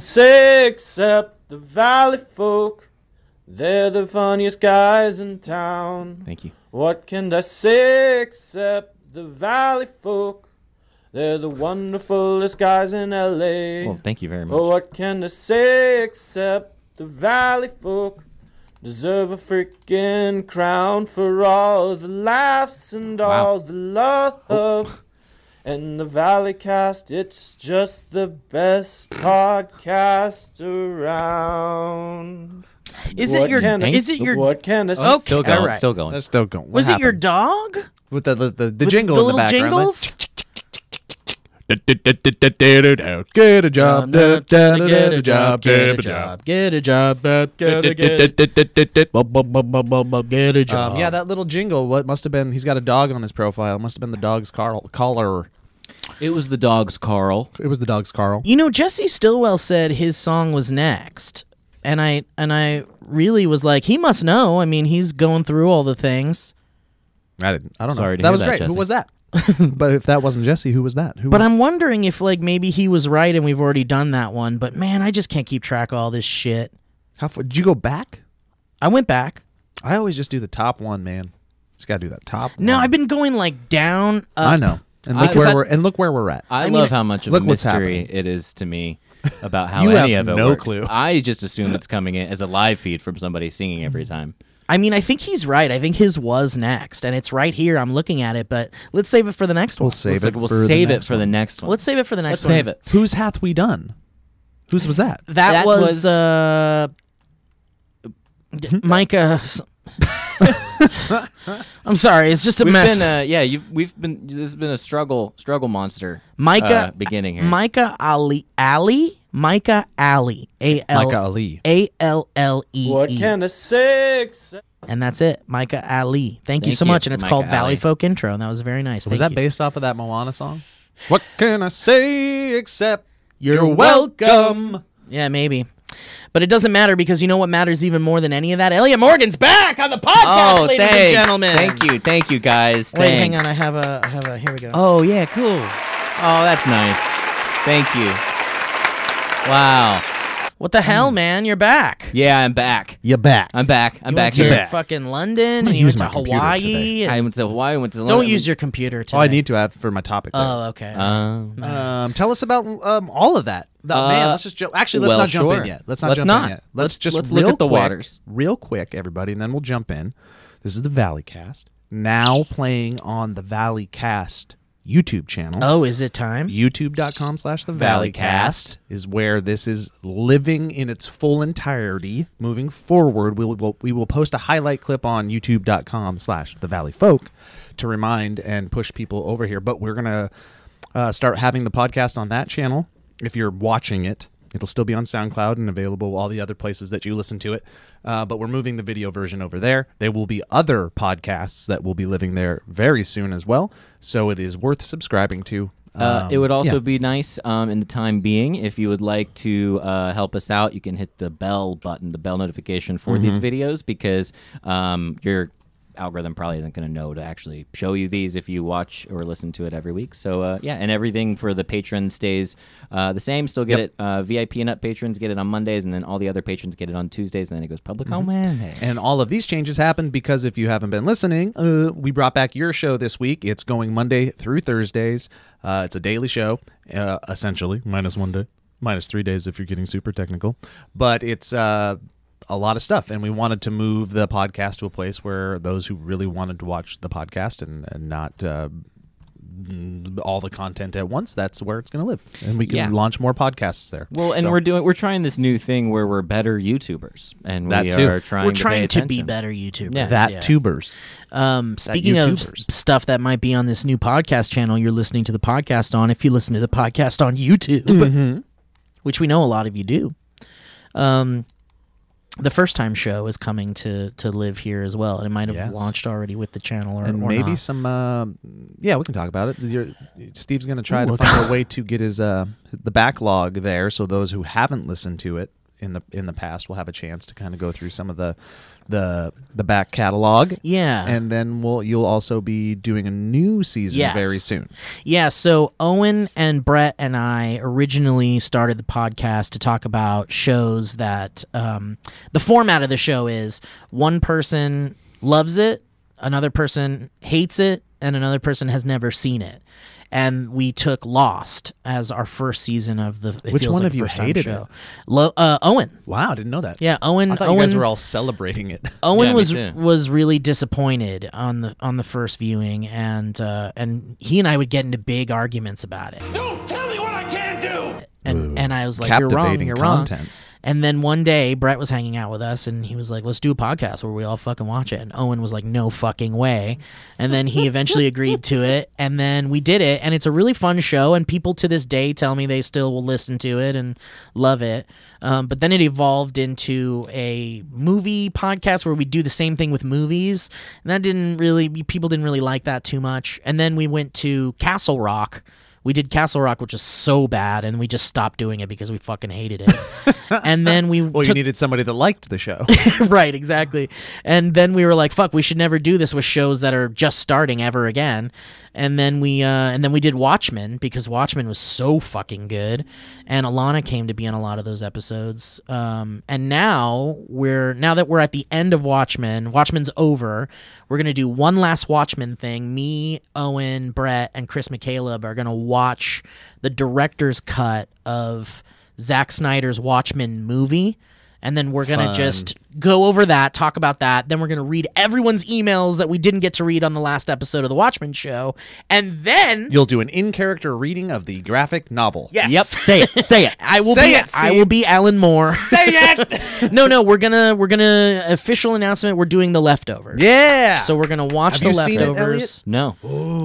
Say except the Valley folk. They're the funniest guys in town. Thank you. What can I say except the Valley folk? They're the wonderfulest guys in L.A. Well, thank you very much. Oh, what can I say except the Valley folk deserve a freaking crown for all the laughs and all the love. And the Valleycast, it's just the best podcast around. Is it your? What can I say? Okay, Still going. all right. Still going. That's still going. What Was it your happened? dog? With the With jingle the in the little background? jingles? Get a job, get a job, get a job, get a job, get a job. Yeah, that little jingle. What must have been? He's got a dog on his profile. Must have been the dog's collar. It was the dog's Carl. It was the dog's Carl. You know, Jesse Stillwell said his song was next, and I really was like, he must know. I mean, he's going through all the things. I don't know. Sorry to that hear was that, great. Jesse. Who was that? But if that wasn't Jesse, who was that? But I'm wondering if like maybe he was right and we've already done that one. But man, I just can't keep track of all this shit. How far did you go back? I went back. I always just do the top one, man. Just gotta do that top. No, one. I've been going like down. Up. I know. And look where we're at. I mean, love how much of a look what's mystery happening. it is to me about how You any have of it no works. clue. I just assume it's coming in as a live feed from somebody singing every time. I mean, I think he's right. I think his was next, and it's right here. I'm looking at it, but let's save it for the next one. We'll save it. We'll for save the it next for the one. next one. Let's save it for the next Let's one. save it. Whose hath we done? Whose was that? That was Micah. I'm sorry, it's just a mess. This has been a struggle monster. Micah beginning here. Micah Ali. Micah Ali. A-L-L-E-E. What can I say except... And that's it, Micah Ali. Thank you Thank so you, much, and it's Micah called Valley Ali. Folk Intro, and that was very nice. Was Thank that you. based off of that Moana song? What can I say except You're welcome. Yeah, maybe. But it doesn't matter because you know what matters even more than any of that? Elliot Morgan's back on the podcast, ladies and gentlemen. Thank you, guys. Wait, hang Thanks. on. I have a. Here we go. Oh yeah, cool. Oh, that's nice. Thank you. Wow. What the hell, man? You're back. Yeah, I'm back. you're back? I'm back. I'm You back went to here. fucking London, gonna and you went use to my computer Hawaii. today. and- I went to Hawaii. Went to London. Don't use your computer today. Oh, I need to have for my topic. There. Oh, okay. Tell us about all of that. Man, let's just jump. Actually, let's well, not jump sure. in yet. Let's not Let's jump not. in yet. Let's just let's real look at the quick, waters. real quick, everybody, and then we'll jump in. This is the Valleycast, now playing on the Valleycast YouTube channel. Oh, is it time? YouTube.com/the Valleycast is where this is living in its full entirety. Moving forward, we will post a highlight clip on YouTube.com/the Valleyfolk to remind and push people over here. But we're gonna start having the podcast on that channel. If you're watching it, it'll still be on SoundCloud and available all the other places that you listen to it. But we're moving the video version over there. There will be other podcasts that will be living there very soon as well. So it is worth subscribing to. It would also yeah. be nice in the time being if you would like to help us out. You can hit the bell button, the bell notification for these videos, because your algorithm probably isn't going to know to actually show you these if you watch or listen to it every week. So yeah, and everything for the patrons stays the same. Still get it. VIP and up patrons get it on Mondays, and then all the other patrons get it on Tuesdays, and then it goes public on Wednesday. And all of these changes happened because if you haven't been listening, we brought back your show this week. It's going Monday through Thursdays. It's a daily show, essentially, minus 1 day, minus 3 days if you're getting super technical. But it's a lot of stuff, and we wanted to move the podcast to a place where those who really wanted to watch the podcast and not all the content at once, that's where it's going to live, and we can launch more podcasts there. Well, and we're trying this new thing where we're better YouTubers, and That we too. are trying. We're to trying pay to be attention. better YouTubers. Yeah. That yeah. tubers. Speaking of YouTubers. stuff that might be on this new podcast channel you're listening to the podcast on, if you listen to the podcast on YouTube, which we know a lot of you do, the first time show is coming to live here as well, and it might have launched already with the channel, or And or maybe not. some we can talk about it. Steve's going to try to find a way to get his the backlog there, so those who haven't listened to it in the past, we'll have a chance to kind of go through some of the back catalog. Yeah. And then you'll also be doing a new season very soon. Yeah, so Owen and Brett and I originally started the podcast to talk about shows that the format of the show is one person loves it, another person hates it, and another person has never seen it. And we took Lost as our first season of the. Which one of you hated it? Owen. Wow, didn't know that. Yeah, Owen. I thought you guys were all celebrating it. Owen was really disappointed on the first viewing, and he and I would get into big arguments about it. Don't tell me what I can't do. And I was like, "You're wrong. You're wrong." And then one day, Brett was hanging out with us, and he was like, let's do a podcast where we all fucking watch it. And Owen was like, no fucking way. And then he eventually agreed to it, and then we did it. And it's a really fun show, and people to this day tell me they still will listen to it and love it. But then it evolved into a movie podcast where we do the same thing with movies. And that people didn't really like that too much. And then we went to Castle Rock. We did Castle Rock, which was so bad, and we just stopped doing it because we fucking hated it. And then you needed somebody that liked the show. Right, exactly. And then we were like, fuck, we should never do this with shows that are just starting ever again. And then we did Watchmen because Watchmen was so fucking good, and Alana came to be on a lot of those episodes. And now that we're at the end of Watchmen's over. We're gonna do one last Watchmen thing. Me, Owen, Brett, and Chris McCaleb are gonna watch the director's cut of Zack Snyder's Watchmen movie. And then we're going to just go over that, talk about that. Then we're going to read everyone's emails that we didn't get to read on the last episode of The Watchmen show. And then... You'll do an in-character reading of the graphic novel. Yes. Yep. Say it. Say it. I will be Alan Moore. Say it! No, we're gonna official announcement, we're doing The Leftovers. Yeah! So we're going to watch Have The you seen it, Leftovers. No.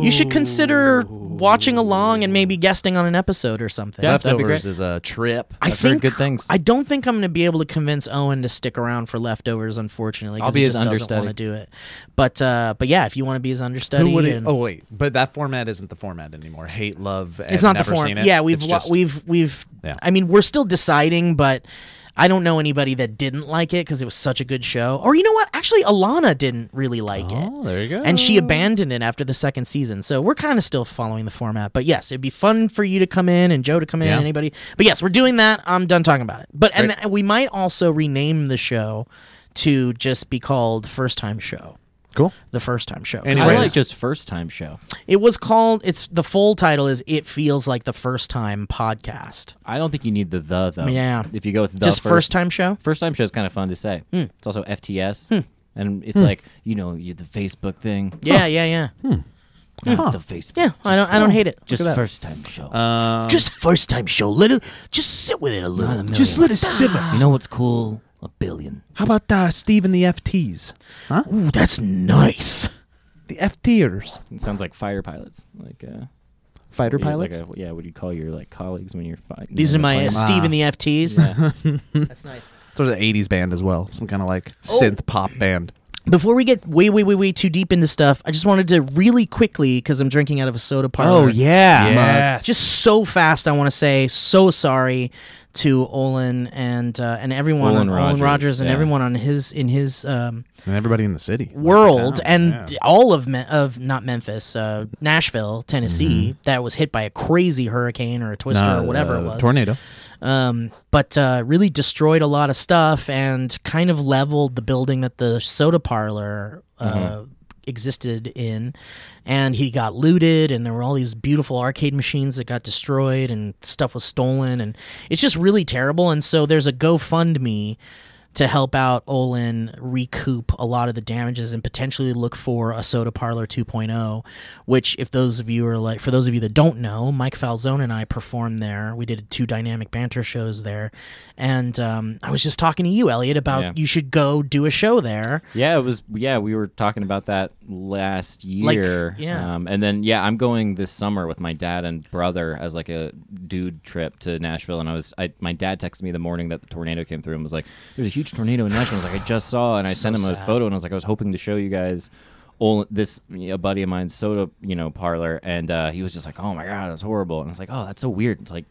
You should consider watching along and maybe guesting on an episode or something. Yeah, that'd be Leftovers great. is a trip. I've heard good things. I don't think I'm going to be able to convince Owen to stick around for Leftovers, unfortunately. I'll be he his just understudy. doesn't want to do it. But yeah, if you want to be his understudy, Oh wait, but that format isn't the format anymore. Hate, love, and it's not the never form. seen it. Yeah, It's we've. Yeah. I mean, we're still deciding, but I don't know anybody that didn't like it because it was such a good show. Or you know what? Actually, Alana didn't really like it. Oh, there you go. And she abandoned it after the second season. So we're kind of still following the format. But yes, it'd be fun for you to come in and Joe to come in, Yeah. anybody. But yes, we're doing that. I'm done talking about it. And then we might also rename the show to just be called First Time Show. Cool. The First Time Show. And I like just first time show. It was called, the full title is It Feels Like the First Time Podcast. I don't think you need the though. Yeah. If you go with the Just First Time Show? First time show is kind of fun to say. It's also FTS. And it's like, the Facebook thing. Yeah. The Facebook. Yeah, I don't hate it. Just first time show. Just First Time Show. Just sit with it a little. Just let it simmer. You know what's cool? $1 billion. How about Steve and the FTs? Huh? Ooh, that's nice. The FTers. It sounds like fire pilots. Like Fighter yeah, pilots? Like what do you call your colleagues when you're fighting? These are my Steve and the FTs. Yeah. That's nice. Sort of an 80s band as well. Some kind of synth pop band. Before we get way too deep into stuff, I just wanted to really quickly, because I'm drinking out of a soda parlor. Oh, yeah. Yes. Just so fast, I want to say so sorry to Olin and everyone, Olin Rogers, and everyone on in his And everybody in the city. world, The town, and yeah. all of not Memphis, Nashville, Tennessee, that was hit by a crazy hurricane or a twister or whatever it was. Tornado. But really destroyed a lot of stuff and kind of leveled the building that the soda parlor existed in. And he got looted, and there were all these beautiful arcade machines that got destroyed, and stuff was stolen, and it's just really terrible. And so there's a GoFundMe to help out Olin recoup a lot of the damages and potentially look for a Soda Parlor 2.0, which for those of you that don't know, Mike Falzone and I performed there. We did 2 dynamic banter shows there. And I was just talking to you, Elliot, about you should go do a show there. Yeah, we were talking about that last year. And then I'm going this summer with my dad and brother as like a dude trip to Nashville, and my dad texted me the morning that the tornado came through and was like, there's a huge tornado in Nashville. I was like, I just saw, and I sent him a photo, and I was like, I was hoping to show you guys a buddy of mine's soda parlor, and he was just like, oh my god, that's horrible. And I was like, oh, that's so weird. It's like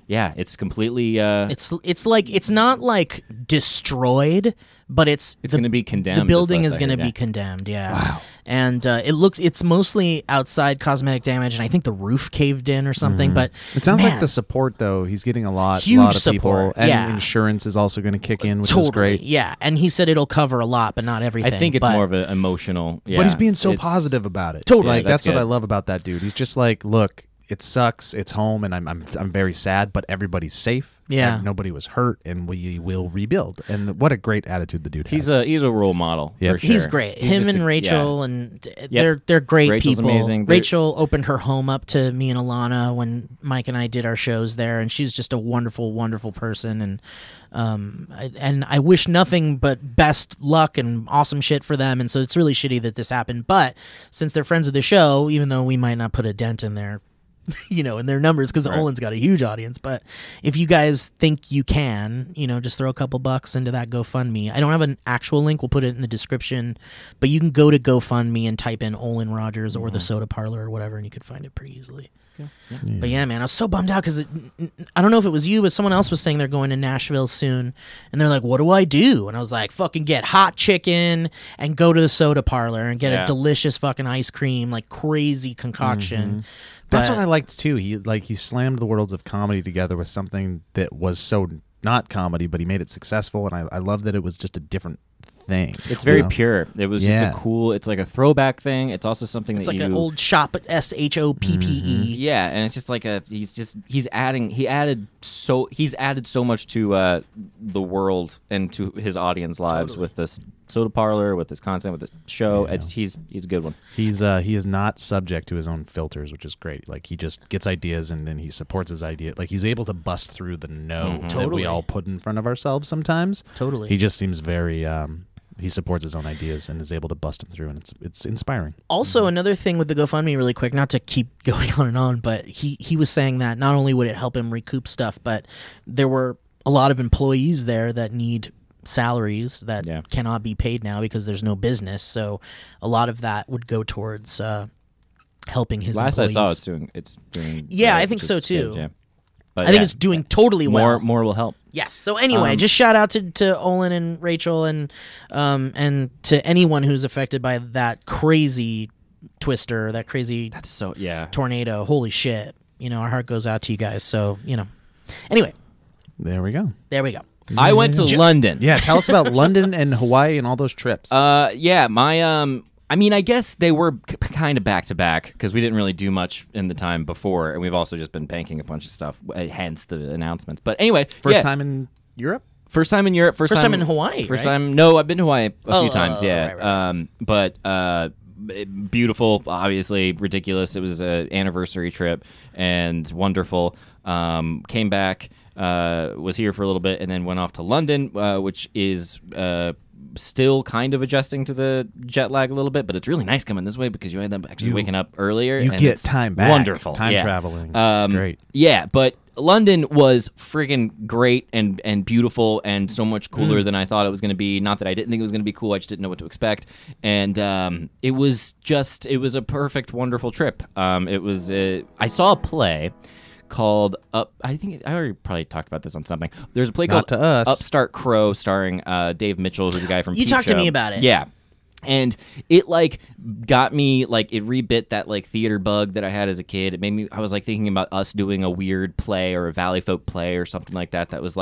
Yeah, it's completely. It's like it's not like destroyed, but it's going to be condemned. The building as is I going to heard, be condemned. Yeah. Wow. And it's mostly outside cosmetic damage, and I think the roof caved in or something. But It sounds man, like the support though. He's getting a lot Huge of people, support, and yeah. insurance is also going to kick in, which totally, is great. yeah. And he said it'll cover a lot, but not everything. I think it's but more of an emotional. Yeah, But he's being so it's- positive about it. Totally. Like Yeah, that's that's what I good. love about that dude. He's just like, look, it sucks. It's home, and I'm very sad, but everybody's safe. Yeah. and nobody was hurt, and we will rebuild. And what a great attitude the dude has. He's a role model. Yep. For sure. He's great. He's Him just and a- Rachel, yeah. and Yep. they're great Rachel's people. amazing. They're- Rachel opened her home up to me and Alana when Mike and I did our shows there, and she's just a wonderful, wonderful person. And I wish nothing but best luck and awesome shit for them. And so it's really shitty that this happened. But since they're friends of the show, even though we might not put a dent in their in their numbers, because Olin's got a huge audience. But if you guys think you can, just throw a couple bucks into that GoFundMe. I don't have an actual link. We'll put it in the description. But you can go to GoFundMe and type in Olin Rogers or the Soda Parlor or whatever, and you can find it pretty easily. But yeah, man, I was so bummed out because I don't know if it was you, but someone else was saying they're going to Nashville soon, and they're like, "What do I do?" And I was like, "Fucking get hot chicken and go to the Soda Parlor and get a delicious fucking ice cream, like crazy concoction." That's But- what I liked too. He slammed the worlds of comedy together with something that was so not comedy, but he made it successfall, and I love that it was just a different thing. It's very pure. It was just a cool. It's like a throwback thing. It's also something It's that like you. an old shop at SHOPPE. Yeah, and it's just like he's added so much to the world and to his audience lives with this Soda Parlor, with his content, with the show. Yeah. He's a good one. He is not subject to his own filters, which is great. Like he just gets ideas and then he supports his idea. Like he's able to bust through the no that Totally. we all put in front of ourselves sometimes. Totally. He just seems very. He supports his own ideas and is able to bust them through, and it's inspiring. Also, another thing with the GoFundMe, really quick, not to keep going on and on, but he was saying that not only would it help him recoup stuff, but there were a lot of employees there that need salaries that cannot be paid now because there's no business. So a lot of that would go towards helping his Last employees. I saw, it's doing. Yeah, I think which so is too. good, yeah. But I think it's doing totally well. More will help. Yes. So anyway, just shout out to Olin and Rachel and to anyone who's affected by that crazy twister, that crazy That's so tornado. Holy shit. Our heart goes out to you guys. So, Anyway, There we go. there we go. I went to London. Yeah, tell us about London and Hawaii and all those trips. My I mean, I guess they were kind of back to back because we didn't really do much in the time before, and we've also just been banking a bunch of stuff, hence the announcements. But anyway, First time in Europe? First time in Europe. First time in Hawaii, First right? time. No, I've been to Hawaii a few times. Yeah. right. But beautiful. Obviously ridiculous. It was an anniversary trip and wonderful. Came back. Was here for a little bit and then went off to London, which is still kind of adjusting to the jet lag a little bit, but it's really nice coming this way because you end up actually waking up earlier. You and get it's time back. Wonderful. Time yeah. traveling. It's great. Yeah, but London was friggin' great and beautiful and so much cooler than I thought it was going to be. Not that I didn't think it was going to be cool, I just didn't know what to expect. And it was a perfect, wonderful trip. I saw a play called I think I already probably talked about this on something. There's a play called to us. Upstart Crow starring Dave Mitchell, who's a guy from You Peep talked to Show. me about it. Yeah. And it got me it rebit that theater bug that I had as a kid. It made me I was thinking about us doing a weird play or a Valley Folk play or something like that was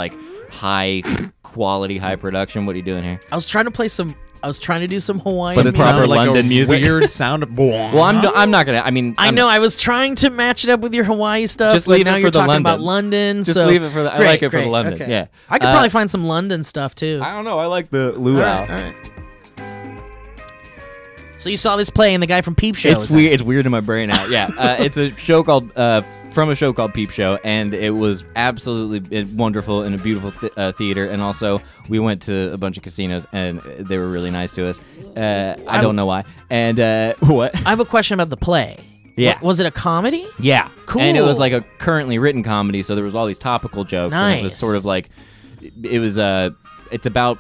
high quality, high production. What are you doing here? I was trying to do some Hawaiian But It it's music. proper sounded like London a music. weird sound of Well, I'm not gonna. I mean, I know. I was trying to match it up with your Hawaii stuff. Just but leave it now for you're the talking London. about London. Just so leave it for the. I great, like it for the great, London. okay. Yeah, I could probably find some London stuff too. I don't know. I like the luau. All right. So you saw this play and the guy from Peep Show. It's is that- weird. It's weird in my brain now. Yeah, it's a show called from a show called Peep Show, and it was absolutely wonderful in a beautiful theater. And also, we went to a bunch of casinos, and they were really nice to us. I don't know why. And what? I have a question about the play. Yeah. Was it a comedy? Yeah, Cool. And it was a currently written comedy, so there was all these topical jokes. And it was Nice. sort of it's about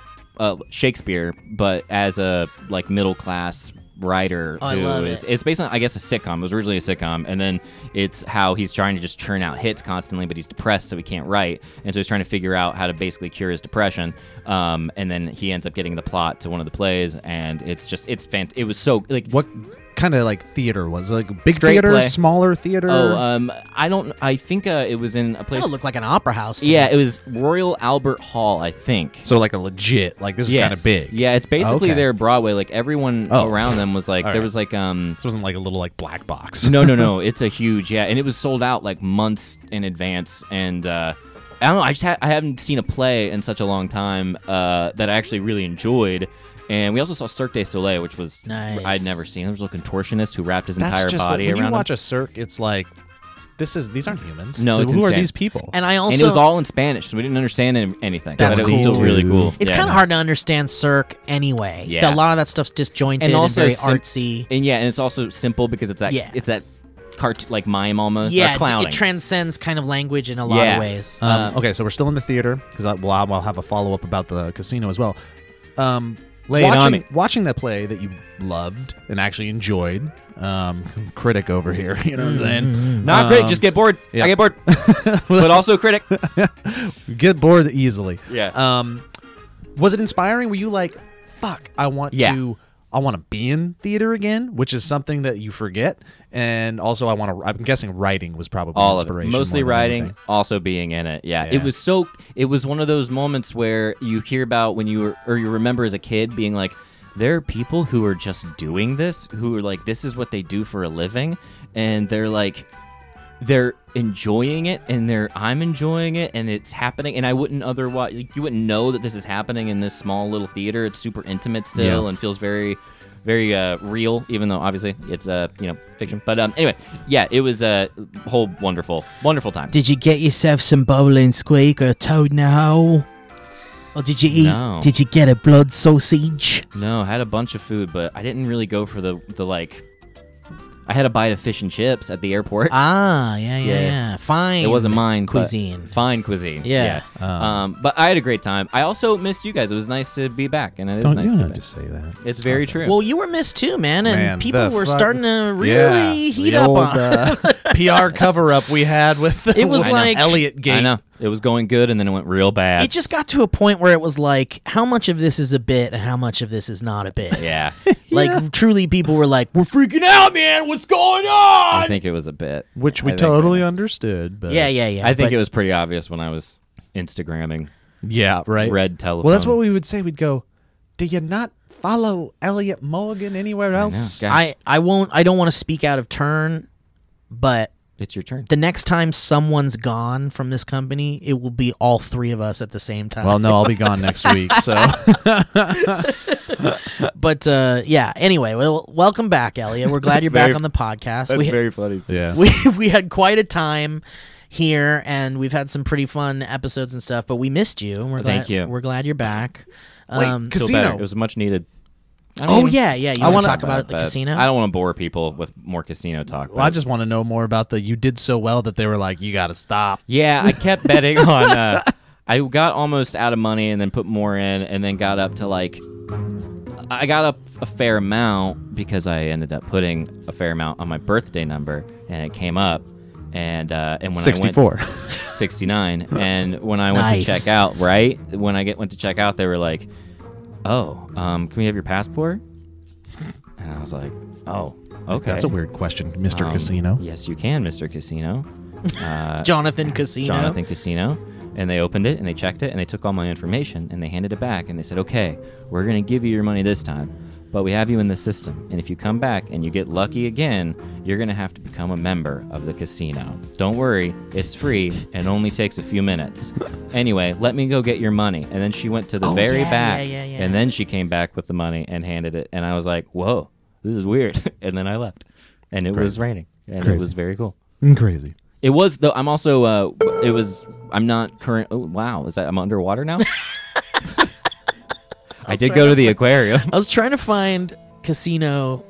Shakespeare, but as a middle class writer I who love is it. it's based on, I guess, a sitcom. It was originally a sitcom, and then it's how he's trying to just churn out hits constantly, but he's depressed, so he can't write, and so he's trying to figure out how to basically cure his depression. And then he ends up getting the plot to one of the plays, and it was so like What kind of like theater was it? Like big Straight theater, play. smaller theater? I think it was in a place. Kind of looked like an opera house. To Yeah, me. it was Royal Albert Hall, I think. So like a legit, like this is kind of big. Yeah, it's basically Okay. their Broadway. Like everyone Oh. around them was like, All there right. was like This wasn't like a little like black box. no, it's a huge, yeah, and it was sold out like months in advance, and I don't know, I haven't seen a play in such a long time that I actually really enjoyed. And we also saw Cirque du Soleil, which was Nice. I'd never seen. There was a contortionist who wrapped his That's entire just body like, when around you watch him. a Cirque, it's like these aren't humans. No, it's who are insane. these people? And I also And it was all in Spanish, so we didn't understand anything. That's but it was still cool. really cool. It's Yeah. kind of hard to understand Cirque anyway. Yeah. A lot of that stuff's disjointed And and, also very sim- artsy. And yeah, and it's also simple because it's that Yeah. cartoon like mime almost. Yeah, clowning. it transcends kind of language in a lot Yeah. of ways. Okay, so we're still in the theater because I'll have a follow up about the casino as well. Lay it on me. Watching that play that you loved and actually enjoyed. Critic over here, you know what I'm saying? Not critic, just get bored. yeah. I get bored, but also critic. Get bored easily. Yeah. Was it inspiring? Were you like, fuck, I want Yeah. to be in theater again, which is something that you forget. And also I'm guessing writing was probably All of it, inspiration. mostly more than writing, anything. also being in it. Yeah, Yeah. it was one of those moments where you hear about when you remember as a kid being like, there are people who are just doing this, who are like, this is what they do for a living, and they're like, they're enjoying it, and I'm enjoying it, and it's happening, and I wouldn't otherwise, like, you wouldn't know that this is happening in this small little theater. It's super intimate still, Yeah. and feels very, very real, even though obviously it's fiction. But anyway, yeah, it was a whole wonderful time. Did you get yourself some bowling squeak or toad in a hole? Or did you eat? No. Did you get a blood sausage? No, I had a bunch of food, but I didn't really go for the like. I had a bite of fish and chips at the airport. Ah, Yeah. yeah. Fine. It wasn't mine, but cuisine. fine cuisine. Yeah. But I had a great time. I also missed you guys. It was nice to be back, and it is Don't nice you to be have back. to say that? It's very true. Well, you were missed too, man, and Man, people the were fuck- starting to really Yeah, heat the up old, on it. PR cover up we had with It was with like- Elliott Gate. I know it was going good, and then it went real bad. It just got to a point where it was like, how much of this is a bit and how much of this is not a bit? yeah, Like, truly, people were like, we're freaking out, man. What's going on? I think it was a bit, Which we I think- totally understood. But Yeah. I think but it was pretty obvious when I was Instagramming yeah, right. red telephone. Well, that's what we would say. We'd go, do you not follow Elliott Mulligan anywhere else? know. Gosh, I don't want to speak out of turn, but it's your turn. the next time someone's gone from this company, it will be all three of us at the same time. Well, no, I'll be gone next week. So But yeah. Anyway, well, welcome back, Elliot. We're glad you're very- back on the podcast. That's We very funny. yeah. we had quite a time here, and we've had some pretty fun episodes and stuff. But we missed you. And we're Thank glad, you. We're glad you're back. Wait, Feel better. casino. It was much needed. I Oh mean, yeah. You I want wanna- to talk about the but casino? I don't want to bore people with more casino talk. Well, I but- just want to know more about you did so well that they were like, you got to stop. Yeah, I kept betting on. I got almost out of money and then put more in, and then got up to like. I got up a fair amount because I ended up putting a fair amount on my birthday number, and it came up. And when 64. I went 69, and when I went Nice. to check out, right when I went to check out, they were like, "Oh, can we have your passport?" And I was like, "Oh, okay." That's a weird question, Mr. Casino. Yes, you can, Mr. Casino. Jonathan Casino. Jonathan Casino. And they opened it and they checked it and they took all my information and they handed it back and they said, okay, we're going to give you your money this time, but we have you in the system. And if you come back and you get lucky again, you're going to have to become a member of the casino. Don't worry, it's free and only takes a few minutes. Anyway, let me go get your money. And then she went to the very back yeah. and then she came back with the money and handed it. And I was like, whoa, this is weird. And then I left and it was raining and it was very cool. Crazy. It was though. I'm also. It was. I'm not current. Oh wow! Is that I'm underwater now? I did go to the aquarium. I was trying to find casino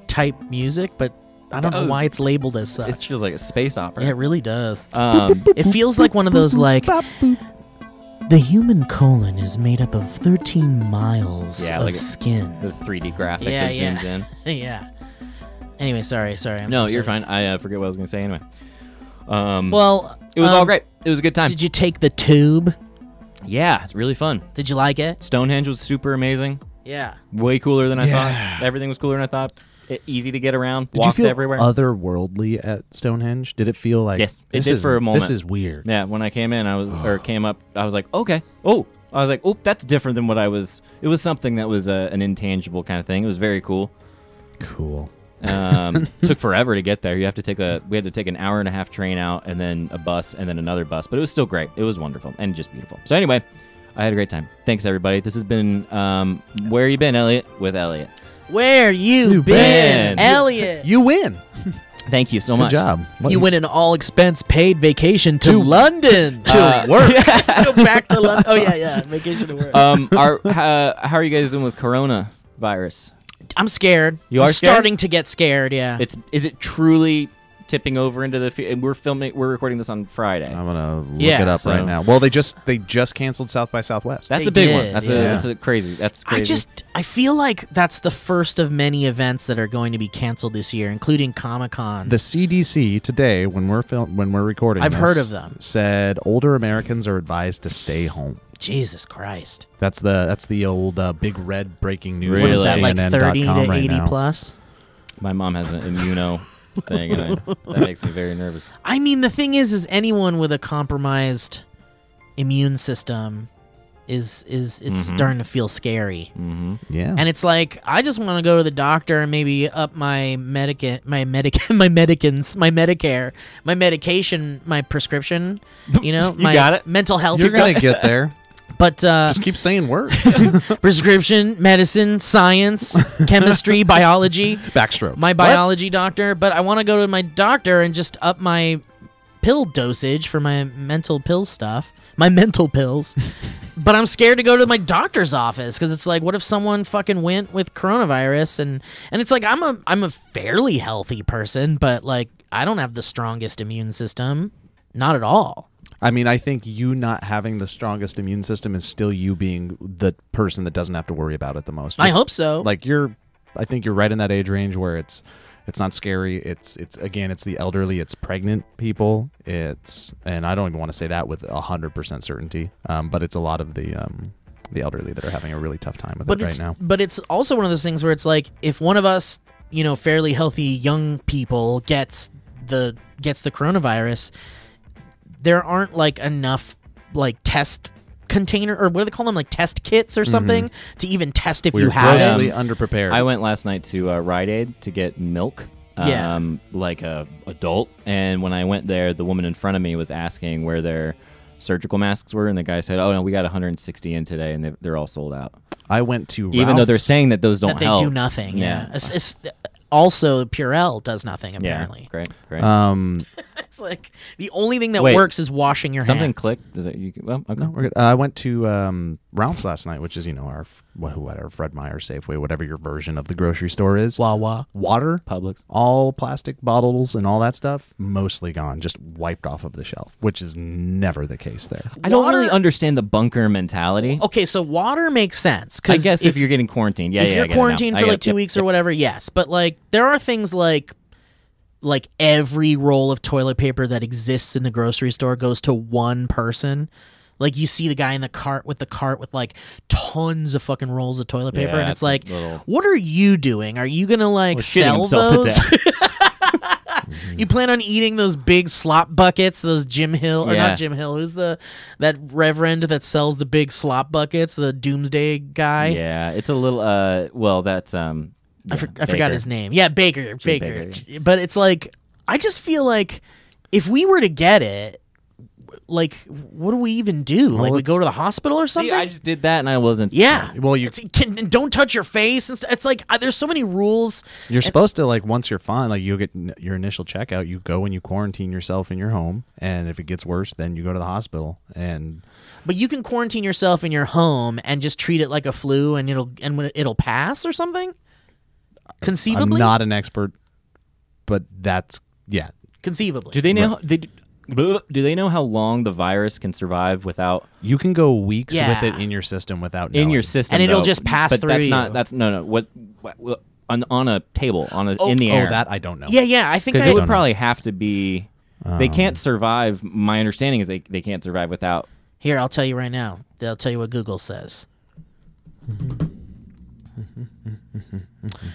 type music, but I don't know why it's labeled as It such. feels like a space opera. Yeah, it really does. Um, It feels like one of those like The human colon is made up of 13 miles Yeah, of like skin. The 3D graphic Yeah, that yeah. zooms in. Yeah. Anyway, sorry. No, I'm you're sorry. fine. I forget what I was going to say anyway. Well, It was all great. It was a good time. Did you take the tube? Yeah, it's really fun. Did you like it? Stonehenge was super amazing. Yeah. Way cooler than I Yeah. thought. Everything was cooler than I thought. Easy to get around. Did you Walked feel everywhere. otherworldly at Stonehenge? Did it feel like Yes, it this did is, for a moment. This is weird. Yeah, when I came in, came up, I was like, okay. Oh, I was like, oh, that's different than what I was. It was something that was an intangible kind of thing. It was very cool. Cool. Took forever to get there. We had to take an hour-and-a-half train out, and then a bus, and then another bus. But it was still great. It was wonderful and just beautiful. So anyway, I had a great time. Thanks everybody. This has been Where You Been, Elliot? With Elliot. Where you been? Elliot? You win. Thank you so Good much. job. What- You went an all-expense paid vacation to London. To work. Go back to London. Oh, yeah. Vacation to work. How are you guys doing with coronavirus? I'm scared. You I'm are scared? starting to get scared, yeah. Is it truly tipping over into the? We're recording this on Friday. I'm gonna look Yeah, it up so- right now. Well, they just canceled South by Southwest. That's They a big one. did, That's yeah. that's a crazy. That's crazy. I feel like that's the first of many events that are going to be canceled this year, including Comic-Con. The CDC today, when we're recording, I've this, heard of them. Said older Americans are advised to stay home. Jesus Christ. That's the old big red breaking news. What What is is that, like 30 to CNN.com 80 right now. plus? My mom has an immuno thing, and that makes me very nervous. I mean, the thing is anyone with a compromised immune system is starting to feel scary. Mm-hmm. Yeah. And it's like, I just want to go to the doctor and maybe up my medication, my prescription, You my got it. mental health You're stuff. gonna get there. But Just keep saying words. prescription, medicine, science, chemistry, biology. Backstroke. My biology doctor, but I want to go to my doctor and just up my pill dosage for my mental pill stuff. My mental pills. But I'm scared to go to my doctor's office because it's like, what if someone fucking went with coronavirus and it's like I'm a fairly healthy person, but like I don't have the strongest immune system, not at all. I mean, I think you not having the strongest immune system is still you being the person that doesn't have to worry about it the most. I hope so. Like I think you're right in that age range where it's not scary. It's the elderly, it's pregnant people. And I don't even want to say that with 100% certainty. But it's a lot of the elderly that are having a really tough time with it right now. But it's also one of those things where it's like, if one of us, fairly healthy young people gets the coronavirus, there aren't like enough like test container, or what do they call them, like test kits or something, to even test if We're you have grossly it. underprepared. I went last night to Rite Aid to get milk. Yeah. Like a adult, and when I went there, the woman in front of me was asking where their surgical masks were, and the guy said, "Oh no, we got 160 in today, and they're all sold out." I went to Even though they're Ralph's. saying that those don't That they help. do nothing. Yeah. Also, Purell does nothing apparently. Yeah, great. It's like the only thing that Wait, works is washing your Something hands. clicked. Is it you? Well, okay. No, we're good. I went to Ralph's last night, which is our whatever Fred Meyer, Safeway, whatever your version of the grocery store is. Wawa. Water, Publix. all plastic bottles and all that stuff, mostly gone, just wiped off of the shelf, which is never the case there. I don't Water- really understand the bunker mentality. Okay, so water makes sense. I guess if you're getting quarantined, if I you're get it now. quarantined I for get like it. 2 Yep, weeks yep. or whatever, yes. But like there are things like every roll of toilet paper that exists in the grocery store goes to one person. Like you see the guy in the cart with like tons of fucking rolls of toilet paper, Yeah, and it's it's a like, little- what are you doing? Are you gonna like Well, shitting sell himself to those? You plan on eating those big slop buckets, those Jim Hill, or Yeah. not Jim Hill? Who's that reverend that sells the big slop buckets? The doomsday guy. Yeah, it's a little. Well, that's I forgot his name. Yeah, Baker. Baker, But it's like, I just feel like if we were to get it, like, what do we even do? Well, Like, we it's- go to the hospital or something? See, I just did that and I wasn't. yeah. Well, Don't touch your face. And it's like, there's so many rules. you're supposed to, like, once you're fine, like, you get your initial checkout, you go and you quarantine yourself in your home, and if it gets worse, then you go to the hospital. And But you can quarantine yourself in your home and just treat it like a flu, and it'll pass or something. Conceivably, I'm not an expert, but that's, yeah. conceivably. Do they know? Do they know how long the virus can survive without You can go weeks Yeah. with it in your system without knowing. in your system? And it'll though. just pass but through that's you. not. That's no. What on a table in the air? Oh, that I don't know. Yeah, I think Because I it would don't know. probably have to be. They can't survive. My understanding is they can't survive without. Here, I'll tell you right now. They'll tell you what Google says.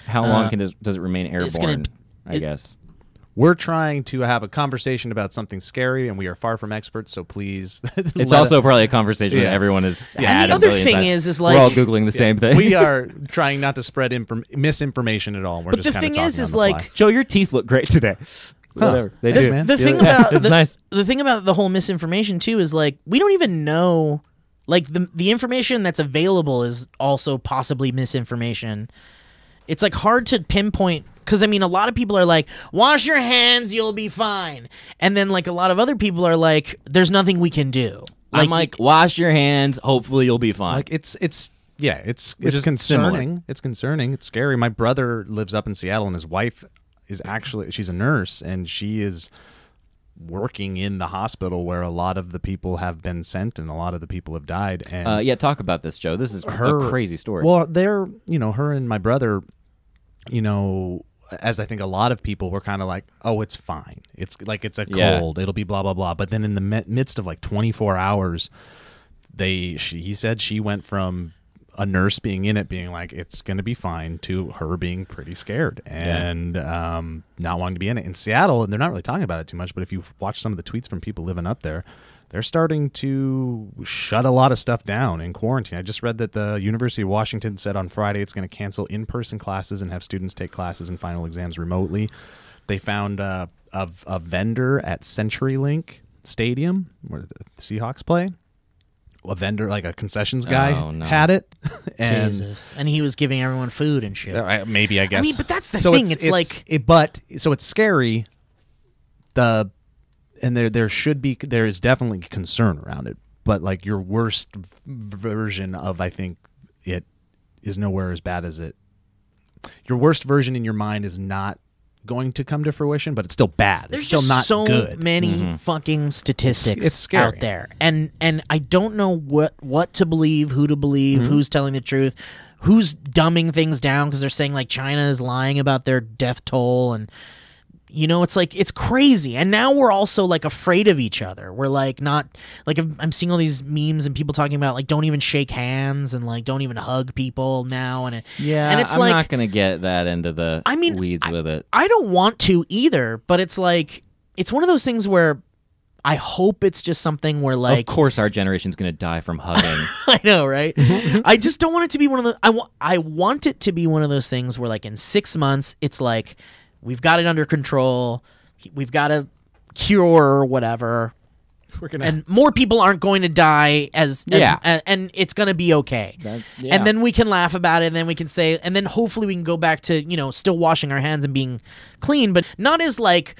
How long does it remain it's gonna- airborne? I guess. We're trying to have a conversation about something scary, and we are far from experts. So please, It's also probably a conversation that Yeah. everyone has And had. the a other billion thing times. is we're all like- googling the same thing. we are trying not to spread misinformation at all. We're But just the kinda thing talking is on the like, fly. Joe, your teeth look great today. Whatever. They Thanks, do. man. the thing Yeah, about it's nice. the thing about the whole misinformation too is like we don't even know, like the information that's available is also possibly misinformation. It's like hard to pinpoint because I mean a lot of people are like wash your hands, you'll be fine, and then like a lot of other people are like there's nothing we can do. I'm like, wash your hands. Hopefully, you'll be fine. Like it's it's Which is concerning. similar. It's concerning. It's scary. My brother lives up in Seattle, and his wife is she's a nurse, and she is working in the hospital where a lot of the people have been sent and a lot of the people have died. And yeah, talk about this, Joe. This is a crazy story. well, they're her and my brother, as I think a lot of people were kind of like, oh, it's fine. It's like it's a Yeah. cold. It'll be blah blah blah. But then in the midst of like 24 hours, he said she went from a nurse being in it being like it's gonna be fine to her being pretty scared and not wanting to be in it. In Seattle, and they're not really talking about it too much, but if you watch some of the tweets from people living up there, they're starting to shut a lot of stuff down in quarantine. I just read that the University of Washington said on Friday it's going to cancel in-person classes and have students take classes and final exams remotely. They found a vendor at CenturyLink Stadium where the Seahawks play. A vendor, like a concessions guy, Oh, no. had it. And Jesus, and he was giving everyone food and shit. maybe, I guess. I mean, but that's the thing. It's like- so it's scary. And there is definitely concern around it, but like your worst version of, I think it is nowhere as bad as it. Your worst version in your mind is not going to come to fruition, but it's still bad. There's it's still just not so good. many fucking statistics It's scary. out there, and I don't know what to believe, who to believe, who's telling the truth, who's dumbing things down because they're saying like China is lying about their death toll, and it's like it's crazy. And now we're also like afraid of each other. We're like not like I'm seeing all these memes and people talking about like don't even shake hands and like don't even hug people now, and it's I'm like not gonna get that into the weeds with it. I don't want to either, but it's like it's one of those things where I hope it's just something where like Of course, our generation's gonna die from hugging. I know, right? I just don't want it to be one of the I want it to be one of those things where like in 6 months it's like we've got it under control, we've got a cure or whatever. And more people aren't going to die and it's going to be okay. And then we can laugh about it, and then we can say, and then hopefully we can go back to, still washing our hands and being clean, but not as like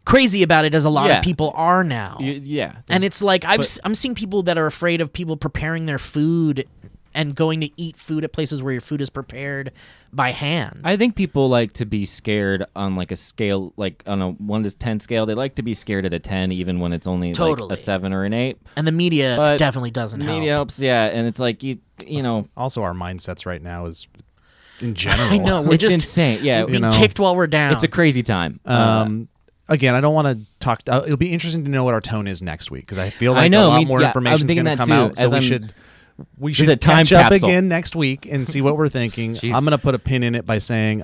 crazy about it as a lot of people are now. And it's like I'm seeing people that are afraid of people preparing their food and going to eat food at places where your food is prepared by hand. I think people like to be scared on like a scale, like on a 1 to 10 scale. They like to be scared at a 10, even when it's only like a 7 or an 8. And the media But definitely doesn't help. Media helps, yeah. And it's like you know. Also, our mindsets right now is in general. I know we're It's just insane. Yeah, being kicked while we're down. it's a crazy time. Again, I don't want to talk. It'll be interesting to know what our tone is next week because I feel like I know, a lot me- more yeah, information is I'm going to thinking come that out. too, So as we a should time catch up capsule. again next week and see what we're thinking. Jeez. I'm going to put a pin in it by saying,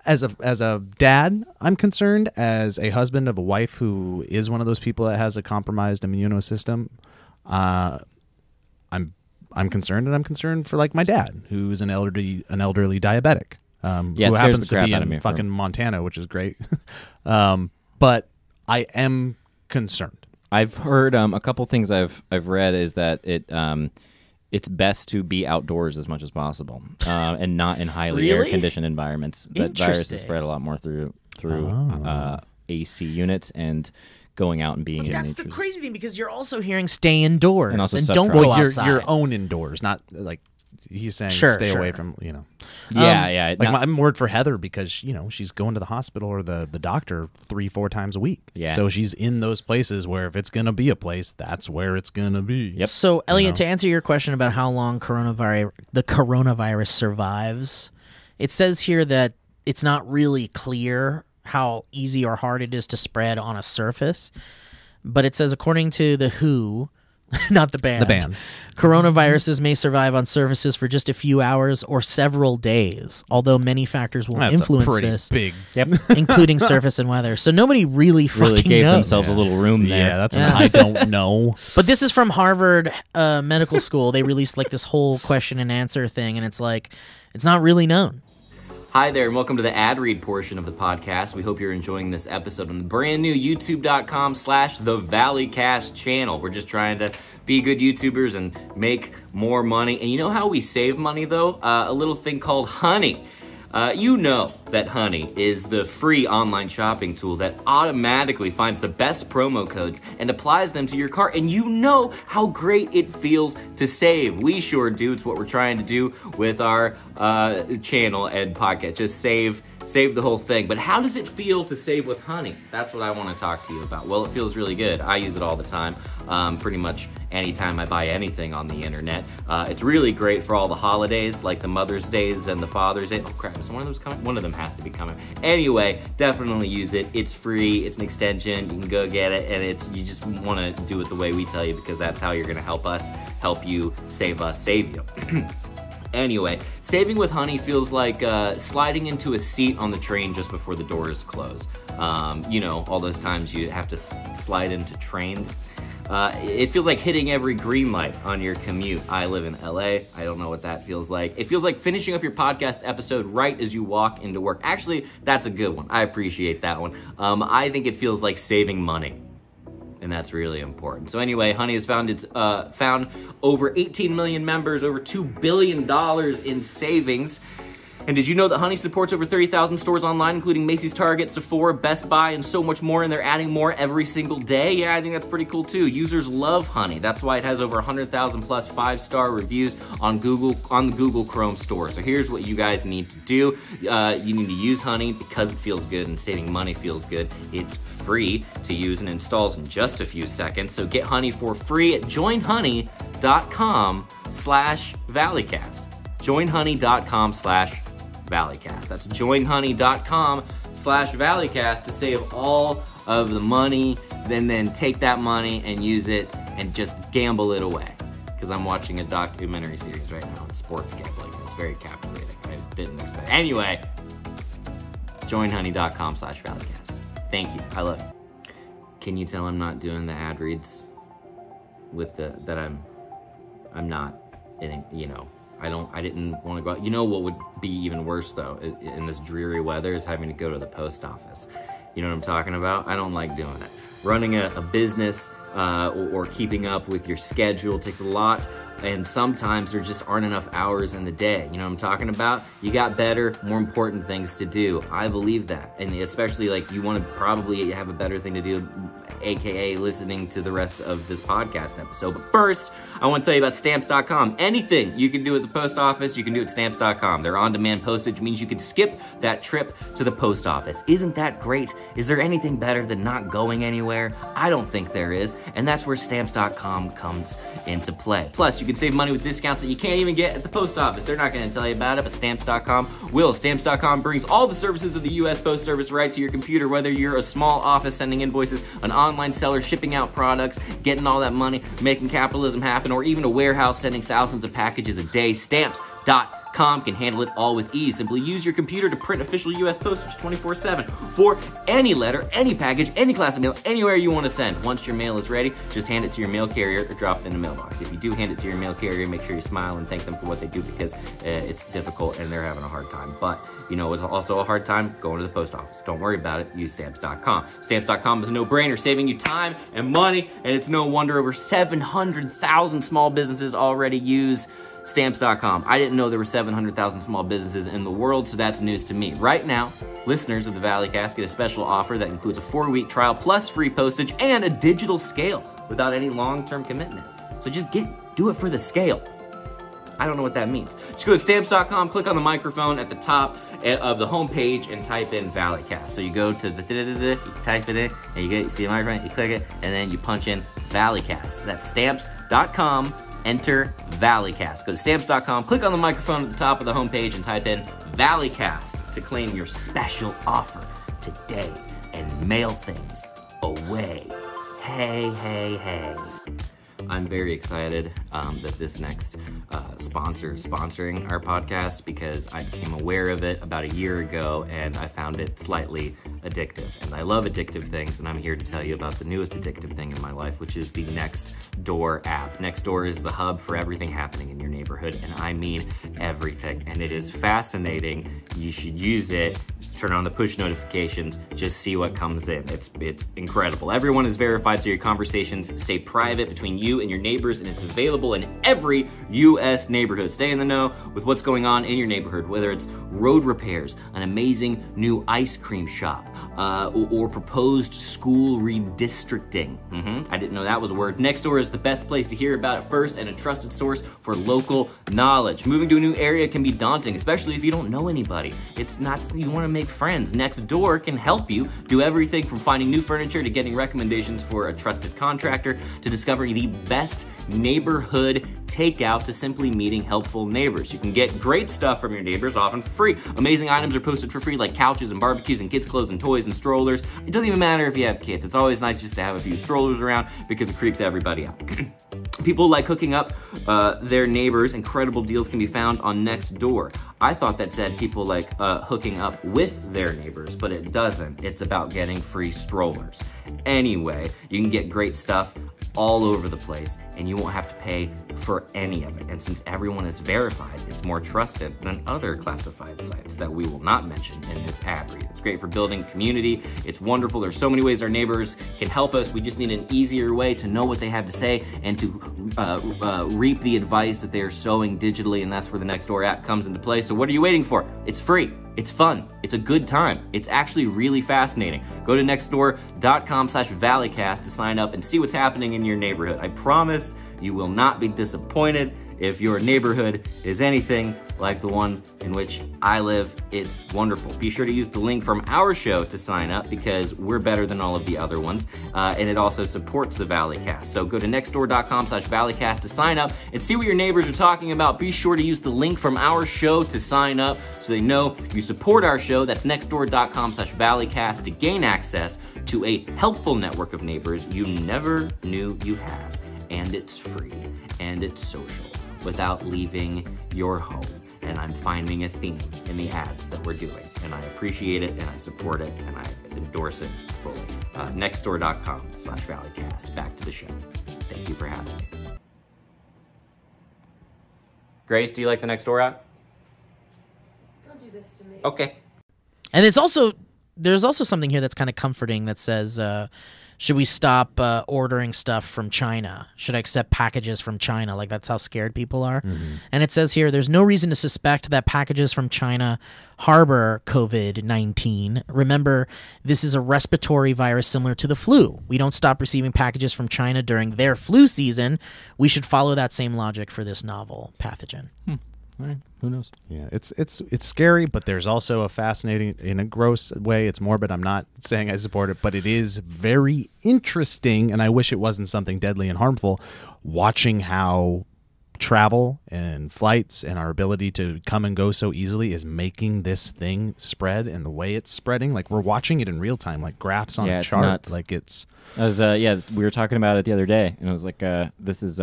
as a dad, I'm concerned. As a husband of a wife who is one of those people that has a compromised immunosystem, I'm concerned, and I'm concerned for like my dad, who is an elderly diabetic, it who scares happens the to crap be out of in me fucking Montana, which is great. But I am concerned. I've heard a couple things I've read is that it's best to be outdoors as much as possible and not in highly Really? air conditioned environments. That virus is Interesting. spread a lot more through AC units and going out and being in That's nature. the crazy thing because you're also hearing stay indoors And also don't subtract. go Well, outside. your own indoors, not like he's saying Sure, stay sure. away from, Yeah. Like I'm word for Heather because she's going to the hospital or the doctor 3-4 times a week. Yeah. So she's in those places where if it's gonna be a place, that's where it's gonna be. Yep. So, Elliot, to answer your question about how long the coronavirus survives, it says here that it's not really clear how easy or hard it is to spread on a surface. But it says, according to the WHO, not the band. The band. Coronaviruses may survive on surfaces for just a few hours or several days, although many factors will That's influence a pretty this, big. Yep. including surface and weather. So nobody really Really fucking gave knows. themselves a little room there. Yeah, that's an I don't know. But this is from Harvard Medical School. They released like this whole question and answer thing, and it's like, it's not really known. Hi there, and welcome to the ad read portion of the podcast. We hope you're enjoying this episode on the brand new youtube.com/the Valleycast channel. We're just trying to be good YouTubers and make more money. And you know how we save money, though? A little thing called Honey. You know that Honey is the free online shopping tool that automatically finds the best promo codes and applies them to your cart, and you know how great it feels to save. We sure do. It's what we're trying to do with our channel and podcast. Just save the whole thing. But how does it feel to save with Honey? That's what I want to talk to you about. Well, it feels really good. I use it all the time, pretty much anytime I buy anything on the internet. It's really great for all the holidays, like the Mother's Days and the Father's Day. Oh crap, is one of those coming? One of them has to be coming. Anyway, definitely use it. It's free, it's an extension, you can go get it, and you just want to do it the way we tell you, because that's how you're going to help us, help you, save us, save you. Anyway, saving with Honey feels like sliding into a seat on the train just before the doors close. You know, all those times you have to slide into trains. It feels like hitting every green light on your commute. I live in LA. I don't know what that feels like. It feels like finishing up your podcast episode right as you walk into work. Actually, that's a good one. I appreciate that one. I think it feels like saving money. And that's really important. So anyway, Honey has found over 18 million members, over $2 billion in savings. And did you know that Honey supports over 30,000 stores online, including Macy's, Target, Sephora, Best Buy, and so much more, and they're adding more every single day? Yeah, I think that's pretty cool too. Users love Honey. That's why it has over 100,000 plus 5-star reviews on the Google Chrome store. So here's what you guys need to do. You need to use Honey because it feels good and saving money feels good. It's free to use and installs in just a few seconds. So get Honey for free at joinhoney.com/Valleycast. joinhoney.com/Valleycast. That's joinhoney.com/Valleycast to save all of the money, then take that money and use it and just gamble it away. Because I'm watching a documentary series right now on sports gambling. It's very captivating. I didn't expect it. Anyway, joinhoney.com/Valleycast. Thank you. I love it. Can you tell I'm not doing the ad reads with that I'm not in, you know, I didn't want to go out. You know what would be even worse, though, in this dreary weather is having to go to the post office. You know what I'm talking about? I don't like doing it. Running a business or keeping up with your schedule takes a lot, and sometimes there just aren't enough hours in the day. You know what I'm talking about? You got better, more important things to do. I believe that. And especially, like, you want to probably have a better thing to do, aka listening to the rest of this podcast episode. But first, I want to tell you about Stamps.com. Anything you can do at the post office, you can do at Stamps.com. Their on-demand postage means you can skip that trip to the post office. Isn't that great? Is there anything better than not going anywhere? I don't think there is, and that's where Stamps.com comes into play. Plus, you can save money with discounts that you can't even get at the post office. They're not going to tell you about it, but Stamps.com will. Stamps.com brings all the services of the U.S. Post Service right to your computer, whether you're a small office sending invoices, an online seller shipping out products, getting all that money, making capitalism happen, or even a warehouse sending thousands of packages a day. Stamps.com can handle it all with ease. Simply use your computer to print official U.S. postage 24/7 for any letter, any package, any class of mail, anywhere you want to send. Once your mail is ready, just hand it to your mail carrier or drop it in a mailbox. If you do hand it to your mail carrier, make sure you smile and thank them for what they do, because it's difficult and they're having a hard time. But you know, it's also a hard time going to the post office. Don't worry about it. Use Stamps.com. Stamps.com is a no-brainer, saving you time and money, and it's no wonder over 700,000 small businesses already use Stamps.com. I didn't know there were 700,000 small businesses in the world, so that's news to me. Right now, listeners of the Valleycast get a special offer that includes a 4-week trial plus free postage and a digital scale without any long-term commitment. So just do it for the scale. I don't know what that means. Just go to stamps.com, click on the microphone at the top of the homepage, and type in Valleycast. So you go to the you type it in, and you see the microphone, you click it, and then you punch in Valleycast. That's stamps.com, enter Valleycast. Go to stamps.com, click on the microphone at the top of the homepage, and type in Valleycast to claim your special offer today and mail things away. Hey, hey, hey. I'm very excited that this next sponsor is sponsoring our podcast, because I became aware of it about a year ago and I found it slightly addictive. And I love addictive things, and I'm here to tell you about the newest addictive thing in my life, which is the Nextdoor app. Nextdoor is the hub for everything happening in your neighborhood, and I mean everything. And it is fascinating. You should use it. Turn on the push notifications, just see what comes in. It's incredible. Everyone is verified, so your conversations stay private between you and your neighbors, and it's available in every U.S. neighborhood. Stay in the know with what's going on in your neighborhood, whether it's road repairs, an amazing new ice cream shop, or proposed school redistricting. I didn't know that was a word. Nextdoor is the best place to hear about it first, and a trusted source for local knowledge. Moving to a new area can be daunting, especially if you don't know anybody. It's not, you want to make friends. Nextdoor can help you do everything from finding new furniture to getting recommendations for a trusted contractor to discovering the best neighborhood takeout to simply meeting helpful neighbors. You can get great stuff from your neighbors, often for free. Amazing items are posted for free, like couches and barbecues and kids' clothes and toys and strollers. It doesn't even matter if you have kids. It's always nice just to have a few strollers around because it creeps everybody out. People like hooking up their neighbors. Incredible deals can be found on Nextdoor. I thought that said people like hooking up with their neighbors, but it doesn't. It's about getting free strollers. Anyway, you can get great stuff all over the place, and you won't have to pay for any of it. And since everyone is verified, it's more trusted than other classified sites that we will not mention in this ad read. It's great for building community. It's wonderful. There's so many ways our neighbors can help us. We just need an easier way to know what they have to say and to reap the advice that they are sowing digitally, and that's where the Nextdoor app comes into play. So what are you waiting for? It's free. It's fun. It's a good time. It's actually really fascinating. Go to nextdoor.com/Valleycast to sign up and see what's happening in your neighborhood. I promise you will not be disappointed. If your neighborhood is anything like the one in which I live, it's wonderful. Be sure to use the link from our show to sign up, because we're better than all of the other ones. And it also supports the Valleycast. So go to nextdoor.com/Valleycast to sign up and see what your neighbors are talking about. Be sure to use the link from our show to sign up so they know you support our show. That's nextdoor.com/Valleycast to gain access to a helpful network of neighbors you never knew you had. And it's free and it's social without leaving your home. And I'm finding a theme in the ads that we're doing, and I appreciate it, and I support it, and I endorse it fully. Nextdoor.com/Valleycast. Back to the show. Thank you for having me. Grace, do you like the Nextdoor app? Don't do this to me. Okay. And there's also something here that's kind of comforting that says, should we stop ordering stuff from China? Should I accept packages from China? Like, that's how scared people are. And it says here, there's no reason to suspect that packages from China harbor COVID-19. Remember, this is a respiratory virus similar to the flu. We don't stop receiving packages from China during their flu season. We should follow that same logic for this novel pathogen. All right, who knows? Yeah, it's scary, but there's also a fascinating, in a gross way, it's morbid. I'm not saying I support it, but it is very interesting, and I wish it wasn't something deadly and harmful, watching how travel and flights and our ability to come and go so easily is making this thing spread, and the way it's spreading, like we're watching it in real time, like graphs on a it's chart. nuts. Like it's I was we were talking about it the other day, and I was like, this is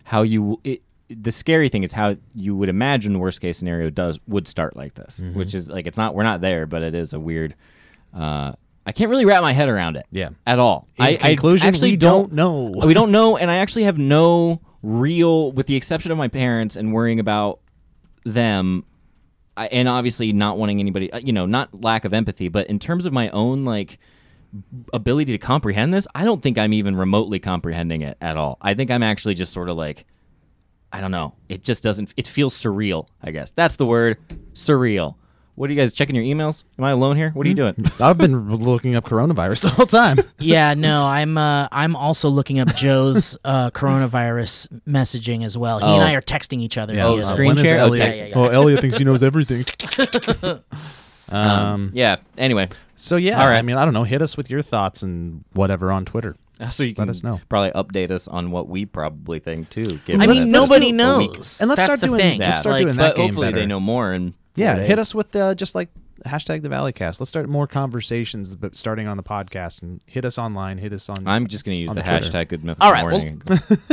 how you the scary thing is how you would imagine worst case scenario would start like this, which is like, we're not there, but it is a weird I can't really wrap my head around it at all. In conclusion, I actually we don't know. We don't know, and I actually have no real, with the exception of my parents and worrying about them, and obviously not wanting anybody, not lack of empathy, but in terms of my own like ability to comprehend this, I don't think I'm even remotely comprehending it at all. I think I'm actually just sort of like, I don't know. It just doesn't. It feels surreal, I guess. That's the word, surreal. What are you guys checking your emails? Am I alone here? What are you doing? I've been looking up coronavirus the whole time. Yeah, no, I'm also looking up Joe's coronavirus messaging as well. He and I are texting each other. Yeah. via Screen when is share? Elliot? Yeah. Oh, Elliot thinks he knows everything. Yeah. Anyway, So yeah, All right. I mean, I don't know. Hit us with your thoughts and whatever on Twitter. so you can Let us know. probably update us on what we probably think too. I given mean, that nobody it's a week. knows. And let's That's start the doing thing. that. Let's start doing But that game hopefully better. they know more. And Yeah, hit us with just like hashtag the Valleycast. Let's start more conversations, but starting on the podcast, and hit us online. Hit us on. I'm just going to use On the the Twitter. hashtag Good Mythical All right, Morning.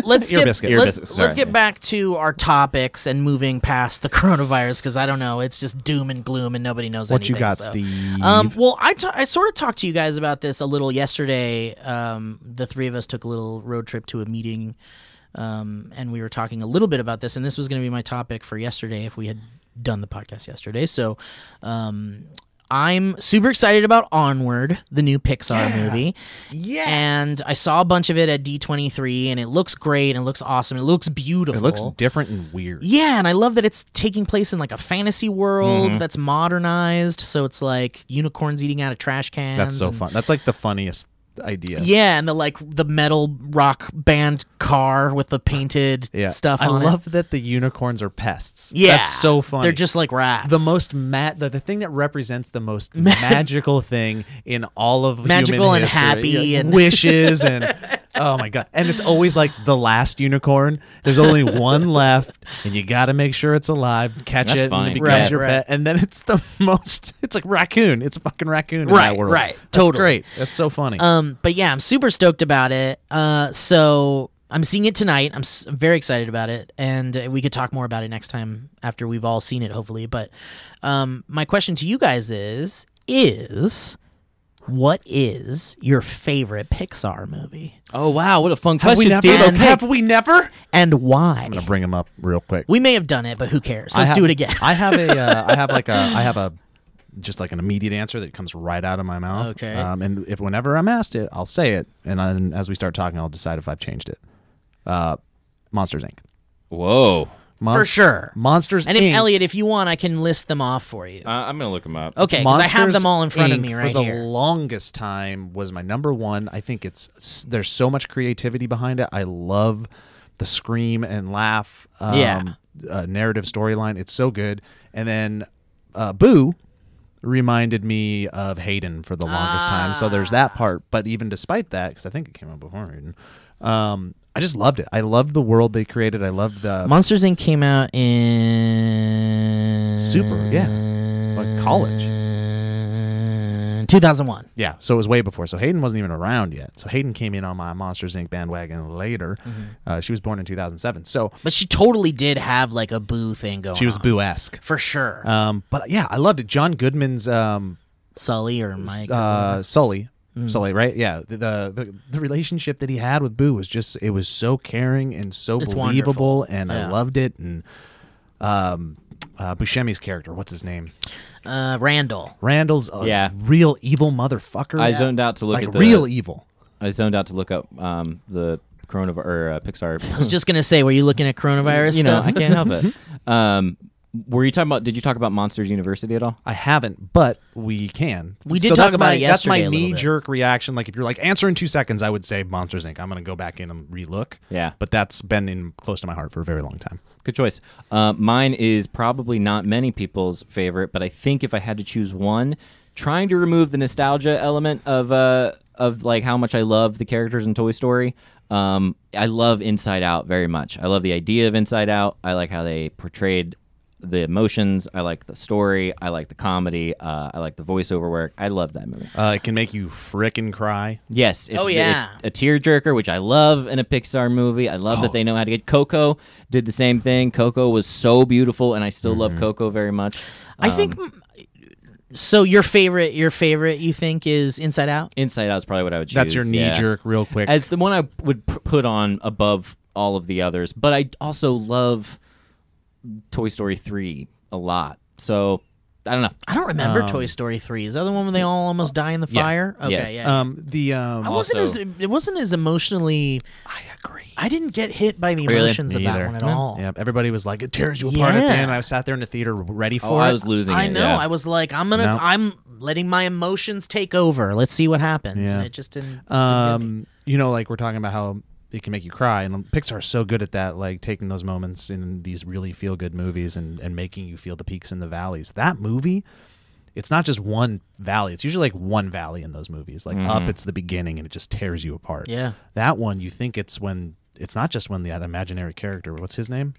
let's Ear get biscuit. Ear let's, biscuit, let's sorry. get back to our topics and moving past the coronavirus because I don't know, it's just doom and gloom and nobody knows what anything. you got, so. Steve? Well, I sort of talked to you guys about this a little yesterday. The three of us took a little road trip to a meeting, and we were talking a little bit about this, and this was going to be my topic for yesterday if we had done the podcast yesterday. So, I'm super excited about Onward, the new Pixar movie. Yes. And I saw a bunch of it at D23, and it looks great, and it looks awesome, it looks beautiful. It looks different and weird. Yeah, and I love that it's taking place in like a fantasy world that's modernized, so it's like unicorns eating out of trash cans. That's so and- fun. That's like the funniest idea. Yeah, and the metal rock band car with the painted stuff I on it. love that the unicorns are pests. Yeah, That's so funny. They're just like rats. the most the thing that represents the most magical thing in all of Magical human and history. happy Yeah, and- wishes and oh my god. And it's always like the last unicorn. There's only one left and you got to make sure it's alive, catch That's it and funny. it becomes Right, your right. pet. And then it's the most it's like raccoon. It's a fucking raccoon in Right, that world. right. That's Totally. great. That's so funny. But yeah, I'm super stoked about it. So I'm seeing it tonight. I'm very excited about it, and we could talk more about it next time after we've all seen it, hopefully. But my question to you guys is what is your favorite Pixar movie, Oh, wow. What a fun have we question, never? Steve. And- Okay. Have we never? and why? I'm gonna bring them up real quick. We may have done it, but who cares? Let's I do have- it again. I have a just like an immediate answer that comes right out of my mouth. Okay. And if whenever I'm asked it, I'll say it, and then as we start talking, I'll decide if I've changed it. Monsters Inc. Whoa. For sure. Monsters And Inc. if Elliot, if you want, I can list them off for you. I'm going to look them up. Okay, because I have Monsters them all in front of Inc. me right for the here. longest time was my number one. I think there's so much creativity behind it. I love the scream and laugh narrative storyline. It's so good. And then Boo reminded me of Hayden for the longest time. So there's that part. But even despite that, because I think it came out before Hayden, I just loved it. I loved the world they created. I loved the Monsters Inc. came out in like college. 2001. Yeah, so it was way before. So Hayden wasn't even around yet. So Hayden came in on my Monsters Inc. bandwagon later. She was born in 2007. So But she totally did have like a Boo thing going on. she was Boo-esque. For sure. But yeah, I loved it. John Goodman's Sully or Mike. Sully. Sully, right? Yeah. The relationship that he had with Boo was just, it was so caring and so It's believable. wonderful. And I Yeah. loved it. And Buscemi's character, what's his name? Randall. Randall's a Yeah. real evil motherfucker. I zoned out to look like at the real evil. I zoned out to look up the coronavirus or Pixar. I was just going to say, were you looking at coronavirus You know, stuff? I can't help it. Were you talking about? Did you talk about Monsters University at all? I haven't, but we can. We did So talk that's about my, it That's yesterday my a little bit. knee-jerk reaction. Like if you're like answer in 2 seconds, I would say Monsters Inc. I'm gonna go back in and relook. Yeah. But that's been in close to my heart for a very long time. Good choice. Mine is probably not many people's favorite, but I think if I had to choose one, trying to remove the nostalgia element of like how much I love the characters in Toy Story. I love Inside Out very much. I love the idea of Inside Out. I like how they portrayed the emotions. I like the story. I like the comedy. I like the voiceover work. I love that movie. It can make you frickin' cry. Yes, it's, Oh, yeah. it's a tearjerker, which I love in a Pixar movie. I love that they know how to get. Coco did the same thing. Coco was so beautiful, and I still love Coco very much. I think. So your favorite, you think, is Inside Out? Inside Out is probably what I would choose. That's your yeah. knee-jerk, real quick. As the one I would put on above all of the others, but I also love Toy Story 3 a lot. So I don't know. I don't remember Toy Story 3. Is that the one where they all almost die in the fire? Okay, Yes. yeah. It wasn't as emotionally. I agree. I didn't get hit by the Really? emotions of that one at all. Yep. Everybody was like, it tears you apart at the Yeah. end. I sat there in the theater ready for Oh, it. I was losing I it. know. yeah. I was like, I'm No. letting my emotions take over. Let's see what happens. Yeah. And it just didn't get me. You know, like we're talking about how it can make you cry, and Pixar's so good at that, like taking those moments in these really feel good movies and making you feel the peaks and the valleys. That movie, it's not just one valley. It's usually like one valley in those movies. Like Up, it's the beginning and it just tears you apart. Yeah. That one, you think it's not just when that imaginary character, what's his name?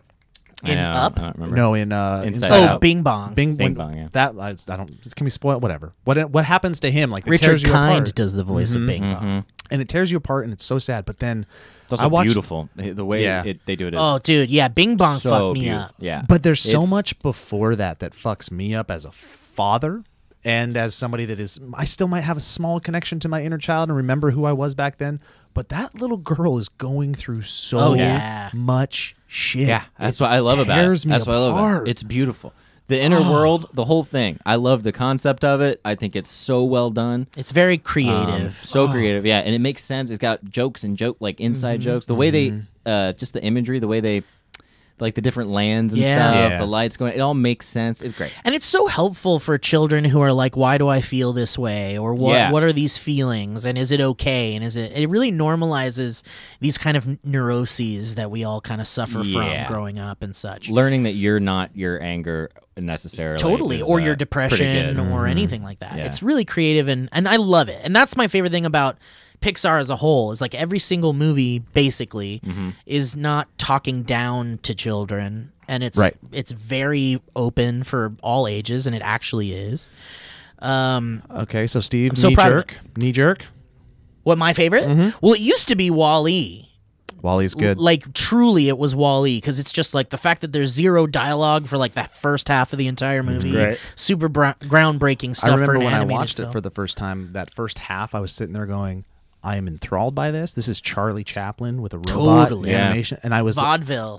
In I know, Up? I don't remember. No, in Inside Oh, Out. Bing Bong. Bing Bing Bong, yeah. That I don't. It can be spoiled. Whatever. What happens to him? Like it Richard tears you Kind apart. does the voice of Bing Bong. And it tears you apart, and it's so sad. But then It's also I watched, beautiful. The way Yeah. they do it is Oh, dude, yeah, Bing Bong so fucked me beautiful. up. Yeah. But there's so It's- much before that fucks me up as a father and as somebody that is. I still might have a small connection to my inner child and remember who I was back then. But that little girl is going through so Oh, yeah. much shit. Yeah, that's what I love about it. tears me That's what I love about apart. it. It's beautiful. The inner world, the whole thing. I love the concept of it. I think it's so well done. It's very creative. So creative, yeah, and it makes sense. It's got jokes and inside jokes. The way they, just the imagery, the way they, like the different lands and Yeah. stuff, Yeah. the lights going, it all makes sense. It's great. And it's so helpful for children who are like, why do I feel this way? Or what Yeah. what are these feelings? And is it okay? And it really normalizes these kind of neuroses that we all kind of suffer Yeah. from growing up and such. Learning that you're not your anger necessarily. Totally. is, Or your pretty depression good. or anything like that. Yeah. It's really creative and I love it. And that's my favorite thing about Pixar as a whole is like every single movie basically is not talking down to children, and it's Right. it's very open for all ages, and it actually is. Okay, so Steve, so knee proud of jerk. Knee jerk. What my favorite? Well, it used to be Wall-E. Wally's good. Like truly, it was Wall-E because it's just like the fact that there's zero dialogue for like that first half of the entire movie. great. Super groundbreaking stuff I remember for an when I animated watched film. it for the first time, that first half, I was sitting there going, I am enthralled by this. This is Charlie Chaplin with a robot Totally. Yeah. animation. And I was Vaudeville.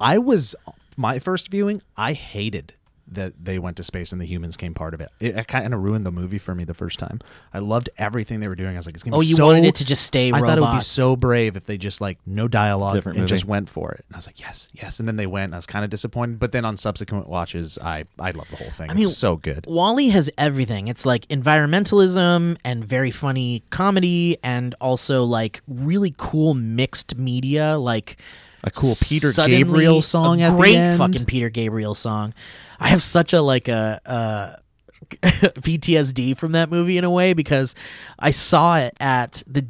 my first viewing, I hated that they went to space and the humans came part of it. It kind of ruined the movie for me the first time. I loved everything they were doing. I was like, it's going to be you so... wanted it to just stay I thought it would be robots. so brave if they just like no dialogue Different and movie. just went for it. And I was like, yes, yes. And then they went. And I was kind of disappointed. But then on subsequent watches, I love the whole thing. I mean, it's so good. Wall-E has everything. It's like environmentalism and very funny comedy and also like really cool mixed media, like A cool Peter suddenly Gabriel song a at the great end. fucking Peter Gabriel song. I have such a like a PTSD from that movie in a way because I saw it at the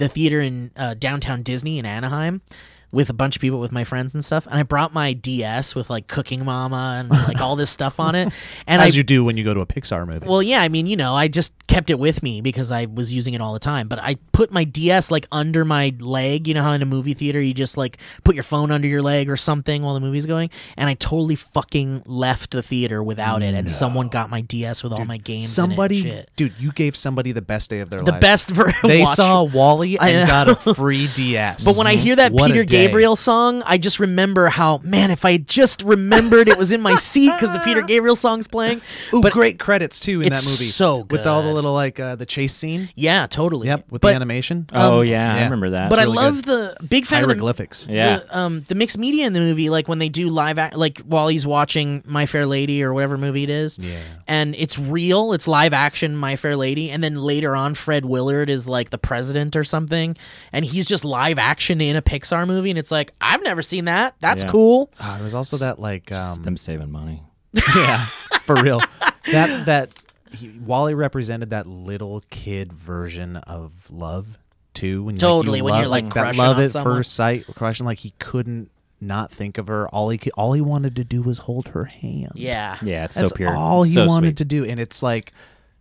theater in downtown Disney in Anaheim with a bunch of people, with my friends and stuff, and I brought my DS with like Cooking Mama and like all this stuff on it. And As you do when you go to a Pixar movie. well, yeah, I mean, you know, I just kept it with me because I was using it all the time. But I put my DS like under my leg. You know how in a movie theater you just like put your phone under your leg or something while the movie's going. And I totally fucking left the theater without it, and someone got my DS with all my games. somebody, in it. Shit. dude, you gave somebody the best day of their The life. best for They watch. saw Wall-E I and know. got a free DS. But when I hear that What a Peter day. Gabriel song, I just remember how, man, if I had just remembered it was in my seat because the Peter Gabriel song's playing. Ooh, but great credits too in it's that movie. so with all the good. little like the chase scene. yeah, totally. Yep, with but, the animation. Oh yeah, I yeah. remember that. But I really love the big fan of the Hieroglyphics. Yeah. the mixed media in the movie, like when they do like while he's watching My Fair Lady or whatever movie it is, Yeah. and it's real, it's live action My Fair Lady, and then later on Fred Willard is like the president or something, and he's just live action in a Pixar movie, and it's like, I've never seen that. That's Yeah. cool. There was also that like Them saving money. yeah, for real. Wally represented that little kid version of love too. When Totally, you when love, you're, like, that crushing love on at someone. first sight, crushing, like he couldn't not think of her. All he wanted to do was hold her hand. Yeah. Yeah, it's That's so pure. all he So wanted sweet. to do, and it's like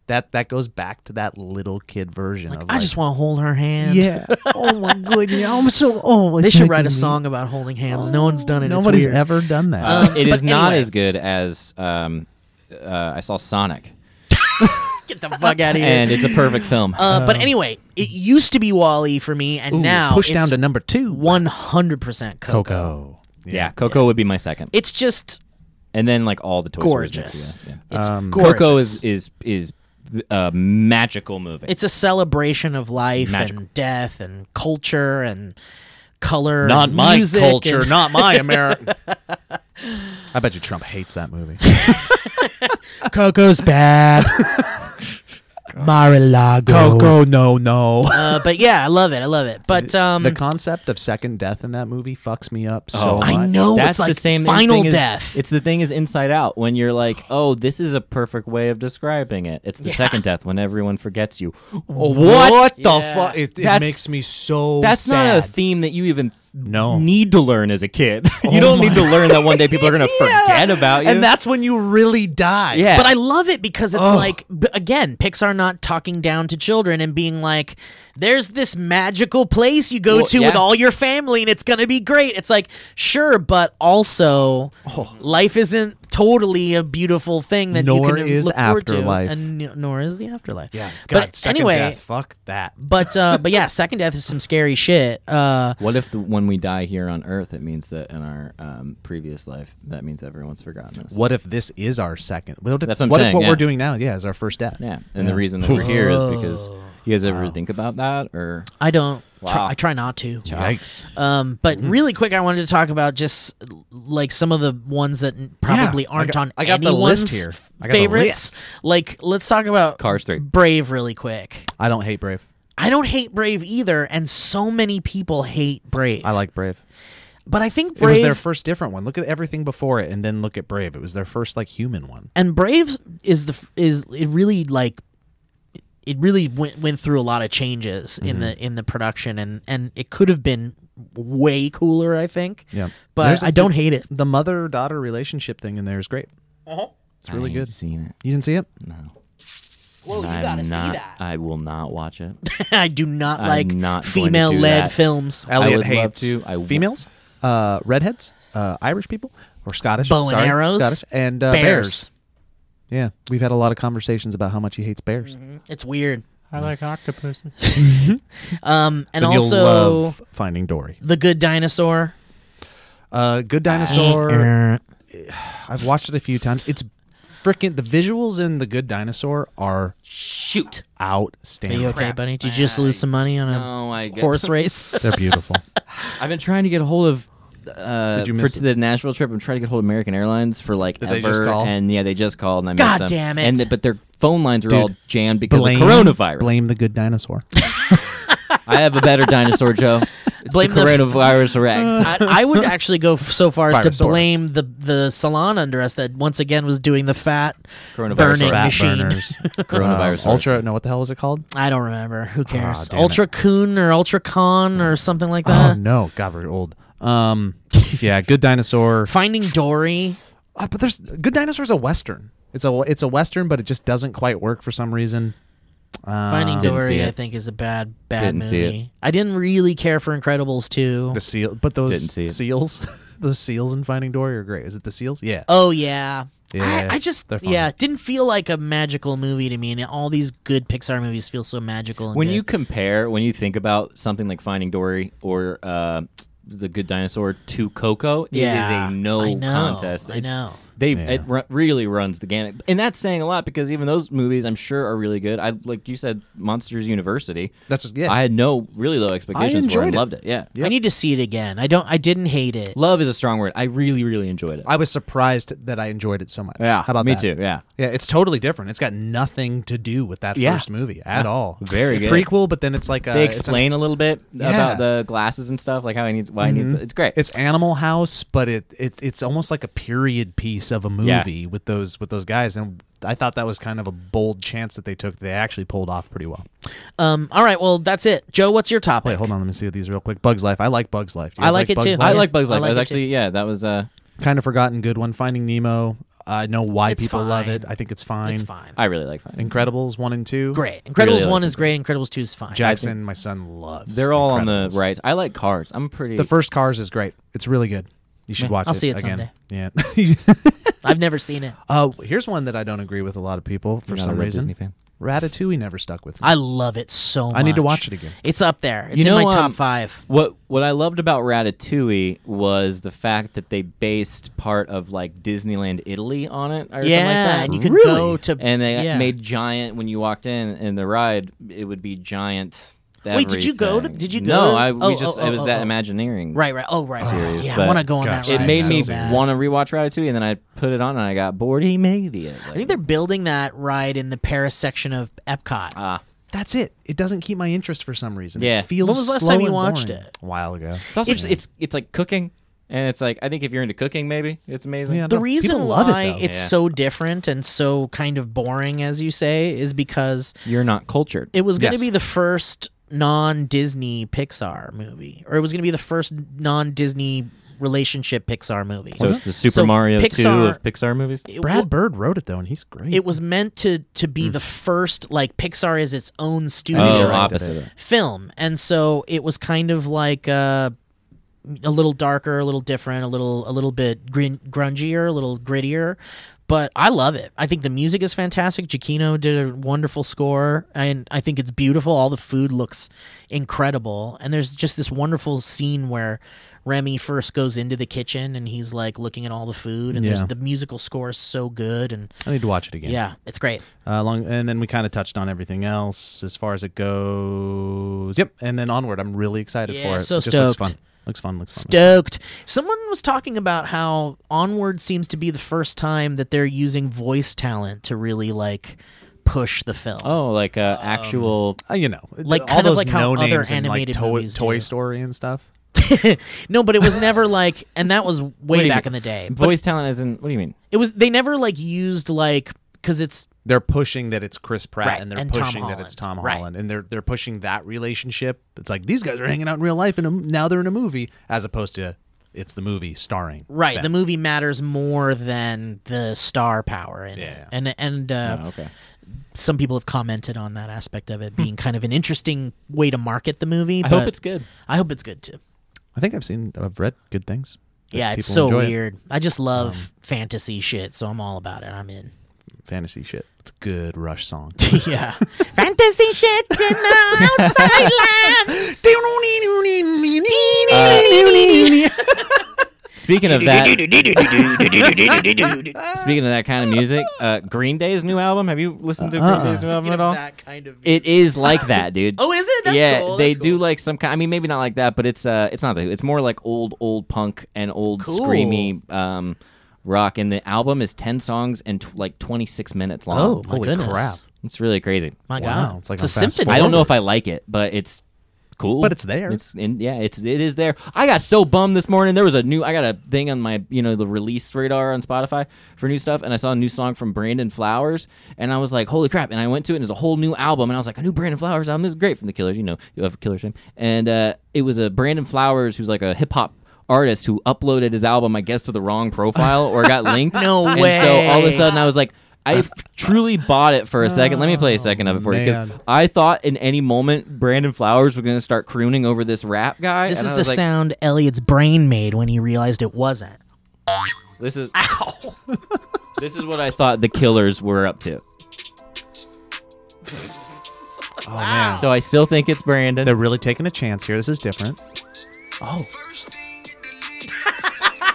that goes back to that little kid version of I just want to hold her hand. yeah. Oh my goodness, I'm so They should write a song about holding hands. No one's done it. Nobody's it's weird. ever done that. It is But not anyway. as good as I saw Sonic, Get the fuck out of here. and it's a perfect film. But anyway, it used to be Wall-E for me, and Ooh, now push it's down to number 2. 100% Coco. Coco. yeah, Coco would be my second. It's just And then like all the Toy Stories mixed Gorgeous. together. Yeah. It's Coco gorgeous. is a magical movie. It's a celebration of life Magical. and death and culture and color. Not and my music culture, and- not my America. I bet you Trump hates that movie. Coco's bad. Mar-a-Lago. no. But yeah, I love it. But The concept of second death in that movie fucks me up so much. I know. That's it's like the same final thing as- death. It's the thing is Inside Out when you're like, oh, this is a perfect way of describing it. It's the second death when everyone forgets you. What the Yeah. fuck? It That's- makes me so That's sad. not a theme that you even No. need to learn as a kid. You don't need to learn that one day people are going to forget about you. And that's when you really die. Yeah. But I love it because it's like, again, Pixar not talking down to children and being like, there's this magical place you go Well, to yeah. with all your family and it's going to be great. It's like, sure, but also life isn't totally a beautiful thing that Nor you can is look forward afterlife. to. And nor is the afterlife. Yeah. But second anyway, death, fuck that. but yeah, second death is some scary shit. What if when we die here on Earth, it means that in our previous life, that means everyone's forgotten us. What if this is our second? That's what I'm what saying, if what yeah. we're doing now, is our first death? Yeah, and the reason that we're here is because you guys ever think about that or I don't. Wow. I try not to. Yikes. But really quick, I wanted to talk about just like some of the ones that probably Yeah, aren't on I got the anyone's list here. I got the favorites. Like, let's talk about Cars 3. Brave really quick. I don't hate Brave. I don't hate Brave either, and so many people hate Brave. I like Brave. but I think It Brave was their first different one. Look at everything before it, and then look at Brave. It was their first like human one. and Brave is it really like. It really went through a lot of changes in the production, and it could have been way cooler, I think. Yeah, But I don't hate it. The mother-daughter relationship thing in there is great. It's really I good. ain't seen it. You didn't see it? No. Whoa, you I'm gotta see not, that. I will not watch it. I do not I'm like not going to do female-led that. films. Elliot would love hates to. I w- females, redheads, Irish people, or Scottish. Bow and sorry, arrows, Scottish, and bears. Yeah, we've had a lot of conversations about how much he hates bears. It's weird. I like octopuses. And Then you'll also love Finding Dory. The Good Dinosaur. Good Dinosaur. I've watched it a few times. It's freaking the visuals in The Good Dinosaur are Shoot. Are outstanding. you okay, buddy? Did you just lose some money on a No, I get, horse race? They're beautiful. I've been trying to get a hold of you for miss to the Nashville trip. I'm trying to get a hold of American Airlines for like Did ever, they just call? and yeah, they just called, and I God missed them. damn it. And but their phone lines are Dude, all jammed because blame of coronavirus. Blame The Good Dinosaur. I have a better dinosaur, Joe. It's Blame the the- coronavirus Rex. I would actually go so far as to Virusaurus. blame the salon under us that once again was doing the fat Coronavirus burning Rex. machine. Burners. Coronavirus Ultra. No, what the hell was it called? I don't remember. Who cares? damn it. Ultra Coon or Ultra Con or something like Oh that. no, God, we're old. Yeah, Good Dinosaur. Finding Dory. But there's Good Dinosaur's a western. It's a western, but it just doesn't quite work for some reason. Finding Didn't see Dory, it. I think, is a bad Didn't see movie. it. I didn't really care for Incredibles 2. The seal, but those Didn't see it. seals, those seals in Finding Dory are great. Is it the seals? Yeah. Oh yeah. Yeah, I just they're fun. it didn't feel like a magical movie to me, and all these good Pixar movies feel so magical. And When good. when you think about something like Finding Dory or The Good Dinosaur to Coco, Yeah, it is a no I know, contest. I know. It really runs the gamut, and that's saying a lot because even those movies I'm sure are really good. I like you said, Monsters University. I had no really low expectations for it. enjoyed And it. loved it. Yeah, I need to see it again. I didn't hate it. love is a strong word. I really really enjoyed it. I was surprised that I enjoyed it so much. Yeah, How about me that? too. Yeah, Yeah, it's totally different. It's got nothing to do with that Yeah. first movie at all. Very A good. prequel, but then it's like they it's explain a little bit Yeah. about the glasses and stuff, like how he needs, why he needs. It's great. It's Animal House, but it's almost like a period piece of a movie with those guys, and I thought that was kind of a bold chance that they took. They actually pulled off pretty well. All right, well that's it. Joe, what's your topic? Wait, hold on, let me see these real quick. Bugs Life. I like Bugs Life. Do you I guys like it Bugs too. Life? I Yeah, like Bugs I Life. like I was it actually that was Kind of forgotten good one. Finding Nemo. I know why It's people love fine. it. I think it's fine. It's fine. I really like Finding. Incredibles 1 and 2. Great. Incredibles Really 1 like is great. Incredibles 2 is fine. Jackson, my son, loves. They're all on the Incredibles. right. I like Cars. I'm pretty. The first Cars is great. It's really good. You should Yeah. watch it. I'll see it again. someday. Yeah. I've never seen it. Here's one that I don't agree with a lot of people for You're not some a real reason. Disney fan. Ratatouille never stuck with me. I love it so much. I need to watch it again. It's up there. It's You in know, my top 5. What I loved about Ratatouille was the fact that they based part of like Disneyland Italy on it, or something like that. and you could Really? go to. And they yeah. made giant when you walked in the ride. It would be giant. Wait, did you go to- everything. did you No, go to- it was that Imagineering. Right. Oh, right. Series, yeah, I but want to go on that Gotcha. ride. It made so me bad. want to rewatch Ratatouille, and then I put it on, and I got bored immediately. I think they're building that ride in the Paris section of Epcot. That's it. It doesn't keep my interest for some reason. Yeah. It feels When was the last slow time you and watched boring. it? A while ago. it's also it's like cooking, and it's like I think if you're into cooking, maybe it's amazing. Yeah, The no, reason people love it, why though. it's Yeah. so different and so kind of boring, as you say, is because You're not cultured. it was going to Yes. be the first non-Disney Pixar movie, or it was going to be the first non-Disney relationship Pixar movie. So it's the Super So Mario 2 Pixar- of Pixar movies. Brad Bird wrote it though, and he's great. It was meant to be the first, like, Pixar is its own studio Oh, opposite of it. film, and so it was kind of like a little darker, a little different, a little bit grungier, a little grittier. But I love it. I think the music is fantastic. Giacchino did a wonderful score, and I think it's beautiful. All the food looks incredible, and there's just this wonderful scene where Remy first goes into the kitchen and he's like looking at all the food, and there's Yeah. the musical score is so good, and I need to watch it again. yeah, it's great. And then we kind of touched on everything else as far as it goes. Yep. And then onward. I'm really excited Yeah, for it. so It just looks stoked. fun. Looks fun. Stoked. Someone was talking about how Onward seems to be the first time that they're using voice talent to really like push the film. Oh, like actual. You know, Like, all kind of those like how no other names in, like, animated movies Toy do. Story and stuff. No, but it was never like, and that was What do way you back mean? in the day. But Voice talent isn't. What do you mean? it was, they never like used like, because it's They're pushing that it's Chris Pratt, Right, and they're and Tom pushing that it's Tom Holland. Right. Holland, and they're pushing that relationship. It's like these guys are hanging out in real life, and now they're in a movie, as opposed to it's the movie starring. right. them. The movie matters more than the star power in Yeah. it, and Oh, okay. some people have commented on that aspect of it being kind of an interesting way to market the movie. I but hope it's good. I hope it's good too. I think I've read good things. that Yeah, it's people so enjoy it. weird. I just love fantasy shit, so I'm all about it. I'm in. Fantasy shit. It's a good Rush song. Yeah. Fantasy shit in the outside lands. Speaking of that, speaking of that kind of music, Green Day's new album. Have you listened to Green Day's new album at all? That kind of It is like that, dude. Oh, is it? That's yeah, cool. they That's do cool. like some kind. I mean, maybe not like that, but it's not that. It's more like old punk and old Cool. screamy rock. And the album is 10 songs and like 26 minutes long. Oh, my Holy goodness. crap. It's really crazy. My Wow, God. it's like a on fast symphony. I don't know if I like it, but it's cool. But it's there. It is there. I got so bummed this morning. There was I got a thing on my, the release radar on Spotify for new stuff, and I saw a new song from Brandon Flowers, and I was like, holy crap. And I went to it, and there's a whole new album, and I was like, a new Brandon Flowers album. This is great, from the Killers. You have Killers fame. And it was a Brandon Flowers who's like a hip hop artist who uploaded his album, I guess, to the wrong profile or got linked. No and way. So all of a sudden I was like, I truly bought it for a second. Let me play a second of it for you, because man. I thought in any moment Brandon Flowers was going to start crooning over this rap guy. This and is I the was like, sound Elliot's brain made when he realized it wasn't. This is this is what I thought the Killers were up to. Oh man, So I still think it's Brandon. they're really taking a chance here. This is different.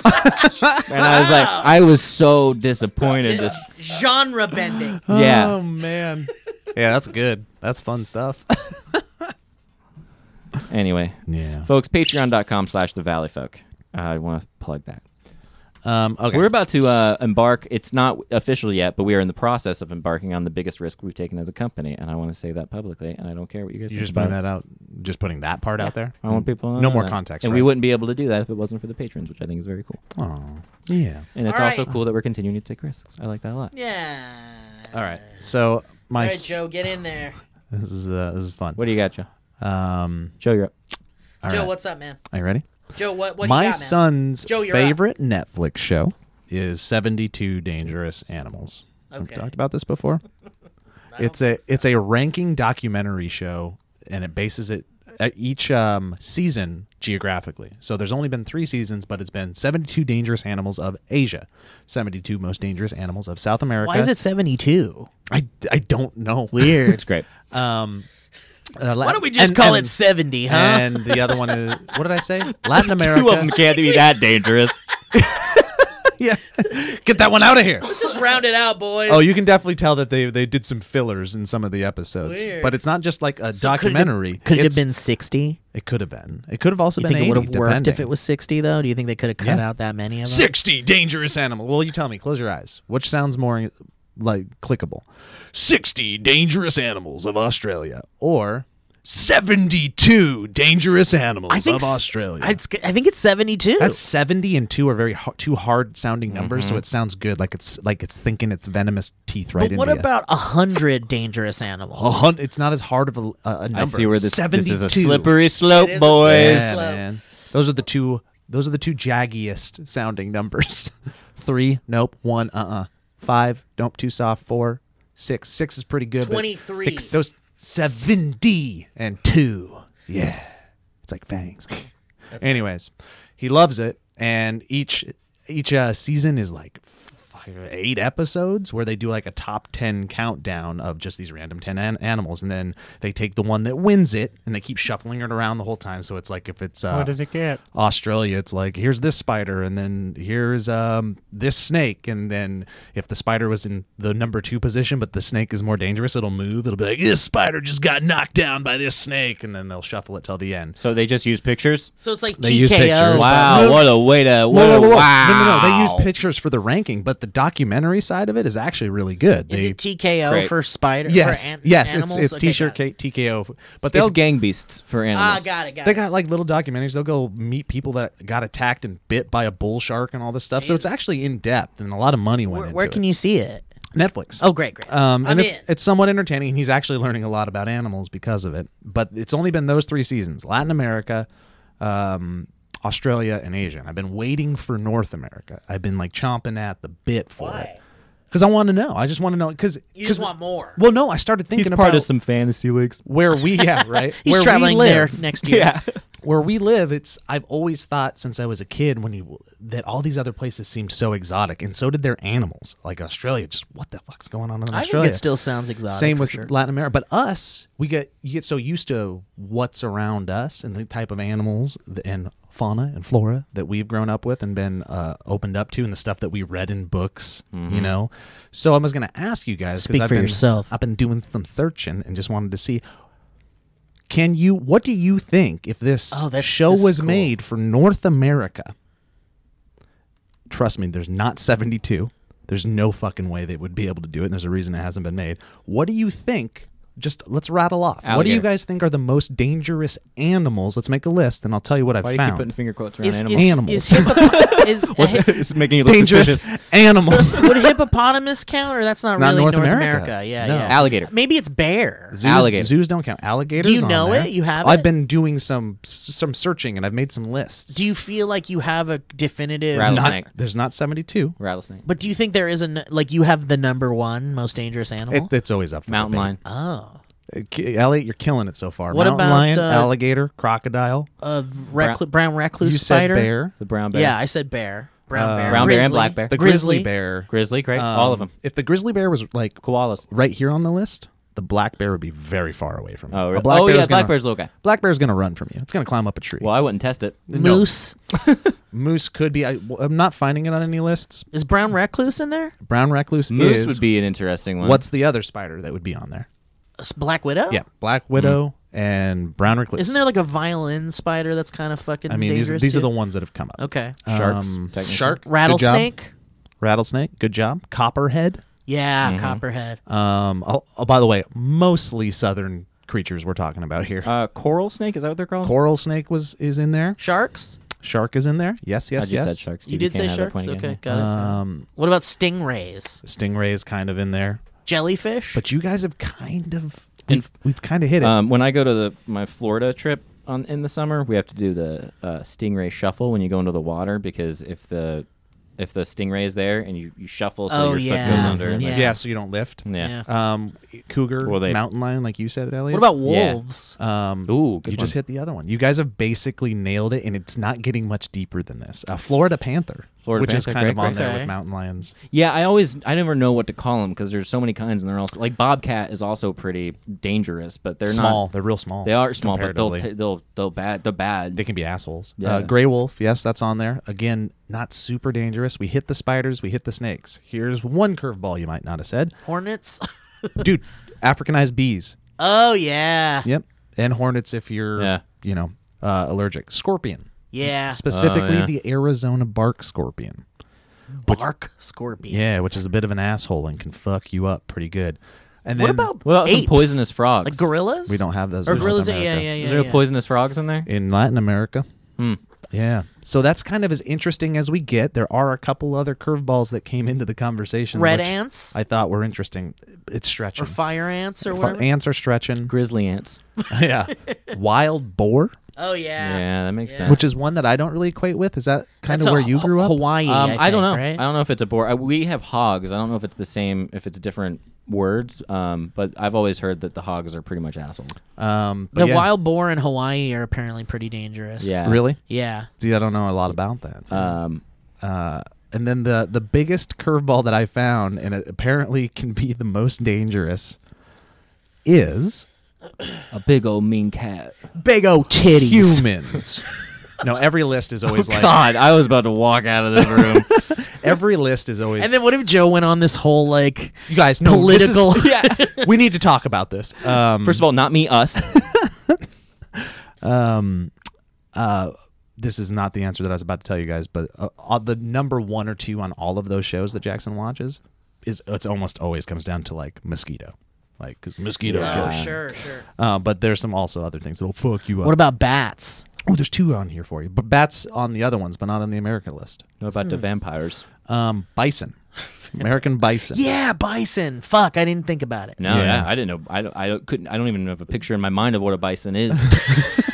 And I was like, I was so disappointed. Just Genre bending. yeah. Oh man. Yeah, that's good. That's fun stuff. Anyway, Yeah. folks, patreon.com/thevalleyfolk. I want to plug that. Okay. We're about to embark. It's not official yet, but we are in the process of embarking on the biggest risk we've taken as a company, and I want to say that publicly. And I don't care what you guys You're think just about putting it. that out. Just putting that part out there. I want people to No know more that. context. and right? we wouldn't be able to do that if it wasn't for the patrons, which I think is very cool. Oh, yeah. And it's All also right. cool that we're continuing to take risks. I like that a lot. Yeah. All right. So my All right, Joe, get in there. this is fun. What do you got, Joe? Um. Joe, you're up. all Joe, right. what's up, man? Are you ready? Joe, what do My you got, man? son's Joe, you're favorite Netflix show is 72 Dangerous Animals. Okay. I've talked about this before. I don't think so. It's a ranking documentary show, and it bases it. season geographically. So there's only been 3 seasons, but it's been 72 dangerous animals of Asia, 72 most dangerous animals of South America. Why is it 72? I don't know. Weird. It's great. Why don't we just call it 70, huh? And the other one is, what did I say? Latin America. 2 of them can't be that dangerous. Yeah. Get that one out of here. Let's just round it out, boys. Oh, you can definitely tell that they did some fillers in some of the episodes. Weird. But it's not just like a So documentary. Could it have It's- been 60? It could have been. It could have also You been think it 80, would have worked if depending. it was 60, though? Do you think they could have cut out that many of them? 60 dangerous animals. Well, you tell me. Close your eyes. Which sounds more like clickable? 60 dangerous animals of Australia, or 72 dangerous animals of Australia. I think it's 72. That's 70 and 2 are very two hard sounding numbers, so it sounds good, like it's thinking its venomous teeth right But into what you. about 100 dangerous animals? It's not as hard of a number. I see where this is a 72. slippery slope, It is a boys. slippery slope. Man. Those are the two jaggiest sounding numbers. 3, nope. 1, 5, nope. Too soft. 4, 6. 6 is pretty good. but 23. 6, those 70 and 2. Yeah. It's like fangs. Anyways, he loves it, and each season is like 8 episodes where they do like a top 10 countdown of just these random 10 animals, and then they take the one that wins it and they keep shuffling it around the whole time. So it's like, if it's What does it get? Australia, it's like, here's this spider, and then here's this snake, and then if the spider was in the number 2 position but the snake is more dangerous, it'll move. It'll be like, this spider just got knocked down by this snake, and then they'll shuffle it till the end. So they just use pictures? So it's like They use TKO. pictures. Wow, what a way to... Whoa. Wow. No. They use pictures for the ranking, but the documentary side of it is actually really good. Is it TKO Great. for spider? Yes, for yes, animals? it's Okay, T-shirt got it. TKO, but It's they'll gang beasts for animals. Got it. they got like little documentaries. They'll go meet people that got attacked and bit by a bull shark and all this stuff. So it's Jesus. actually in depth, and a lot of money went into Where it. can you see it? Netflix. Oh, great. And I'm it's, in. it's somewhat entertaining, and he's actually learning a lot about animals because of it. But it's only been those 3 seasons: Latin America, Australia, and Asia. And I've been waiting for North America. I've been like chomping at the bit for it because I want to know. I just want to know because You just want more. Well, no, I started thinking He's about part of some fantasy leagues. where we right. He's where traveling we there live. next year. Yeah. Where we live, I've always thought since I was a kid that all these other places seemed so exotic, and so did their animals. Like Australia, just what the fuck's going on in I Australia? think it still sounds exotic. Same for with sure. Latin America, but us, you get so used to what's around us and the type of animals and fauna and flora that we've grown up with and been opened up to, and the stuff that we read in books. You know, so I was going to ask you guys, Speak I've for been, yourself. I've been doing some searching and just wanted to see. What do you think if this show this is was cool. made for North America? Trust me, there's not 72. There's no fucking way they would be able to do it, and there's a reason it hasn't been made. What do you think? Just let's rattle off. What do you Alligator. guys think are the most dangerous animals? Let's make a list, and I'll tell you what I've Why do you keep found. putting finger quotes around Is, animals? Animals. It's making you look Dangerous suspicious. animals. would hippopotamus count, or that's not It's not really North North America. Yeah, No. yeah. Alligator. Maybe it's bear. Alligator. Zoos don't count. Alligators. Do you on know there. it? You have I've it? been doing some searching, and I've made some lists. Do you feel like you have a definitive? Rattlesnake. There's not 72. Rattlesnake. But do you think there is like you have the number 1 most dangerous animal? It's always up for Mountain debate. lion. Oh, Elliot, you're killing it so far. What Mountain about, lion, alligator, crocodile? brown recluse You spider. said bear. The brown bear. Yeah, I said bear. Brown bear. Brown bear and Grizzly. black bear. The Grizzly. grizzly bear. Grizzly, great. All of them. If the grizzly bear was like Koalas. right here on the list, the black bear would be very far away from you. Oh, A really? black Oh, bear's yeah, gonna- black bear's a little guy. Black bear's going to run from you. It's going to climb up a tree. Well, I wouldn't test it. Moose. Moose could be. I'm not finding it on any lists. Is brown recluse in there? Brown recluse Moose is. would be an interesting one. What's the other spider that would be on there? Black widow. Yeah, black widow and brown recluse. Isn't there like a violin spider that's kind of fucking I mean, dangerous? these are too? the ones that have come up. Okay. Sharks? Um, technically. Shark. good job. Rattlesnake. Rattlesnake. Good job. Copperhead. Yeah, copperhead. Oh, by the way, mostly southern creatures we're talking about here. Coral snake, is that what they're called? Coral snake is in there. Sharks. Shark is in there. Yes, I yes, just yes. said sharks. You dude. did say can't have that sharks. point again. Okay, got it. What about stingrays? Stingray is kind of in there. Jellyfish. But you guys have kind of we've kind of hit it. When I go to my Florida trip in the summer, we have to do the stingray shuffle when you go into the water, because if the if the stingray is there and you shuffle so your foot yeah. goes under. Mhm. Like, Yeah. so you don't lift. Yeah. Cougar, Well, mountain lion, like you said, Elliot. What about Yeah. wolves? Ooh, good You just one. hit the other one. You guys have basically nailed it, and it's not getting much deeper than this. Florida panther, Florida which is panther, kind of great, on great. there Okay. with mountain lions. Yeah, I never know what to call them because there's so many kinds, and they're also like bobcat is also pretty dangerous, but they're Small. not. They're real small. They are small, but comparatively. they'll bad. They're bad. They can be assholes. Yeah. Gray wolf, yes, that's on there. Again, not super dangerous. We hit the spiders, we hit the snakes. Here's one curveball you might not have said. Hornets? Dude, Africanized bees. Oh, yeah. Yep. And hornets if you're, Yeah. allergic. Scorpion. Yeah. Specifically Oh, yeah. the Arizona bark scorpion. Bark scorpion. Yeah, which is a bit of an asshole and can fuck you up pretty good. And What then about What about some apes? poisonous frogs? Like gorillas? we don't have those Or in North gorillas, yeah, America. yeah, yeah. Is there yeah. poisonous frogs in there? In Latin America. Hmm. Yeah. So that's kind of as interesting as we get. There are a couple other curveballs that came into the conversation. Red which ants? I thought were interesting. It's stretching. Or fire ants or whatever? Ants are stretching. Grizzly ants. Yeah. Wild boar, Oh, yeah. Yeah, that makes Yeah. sense. which is one that I don't really equate with. Is that kind That's of where a you grew up? Hawaii, I don't know. Right? I don't know if it's a boar. We have hogs. I don't know if it's the same. If it's different words. But I've always heard that the hogs are pretty much assholes. But The yeah. wild boar in Hawaii are apparently pretty dangerous. Yeah. Really? Yeah. See, I don't know a lot about that. Um, And then the biggest curveball that I found, and it apparently can be the most dangerous, is a big old mean cat. Big old titties. humans. No, every list is always like God, I was about to walk out of this room. every list is always. And then what if Joe went on this whole, like, you guys know political... we need to talk about this. First of all, not me, us. This is not the answer that I was about to tell you guys, but the number 1 or 2 on all of those shows that Jackson watches it's almost always comes down to like mosquito, like because mosquito. Yeah. Oh, kills. sure. But there's some also other things that'll fuck you up. What about bats? Oh, there's 2 on here for you, but bats on the other ones, but not on the American list. What about the vampires? Bison, American bison. Yeah, bison. Fuck, I didn't think about it. No, Yeah. yeah, I didn't know. I don't even have a picture in my mind of what a bison is.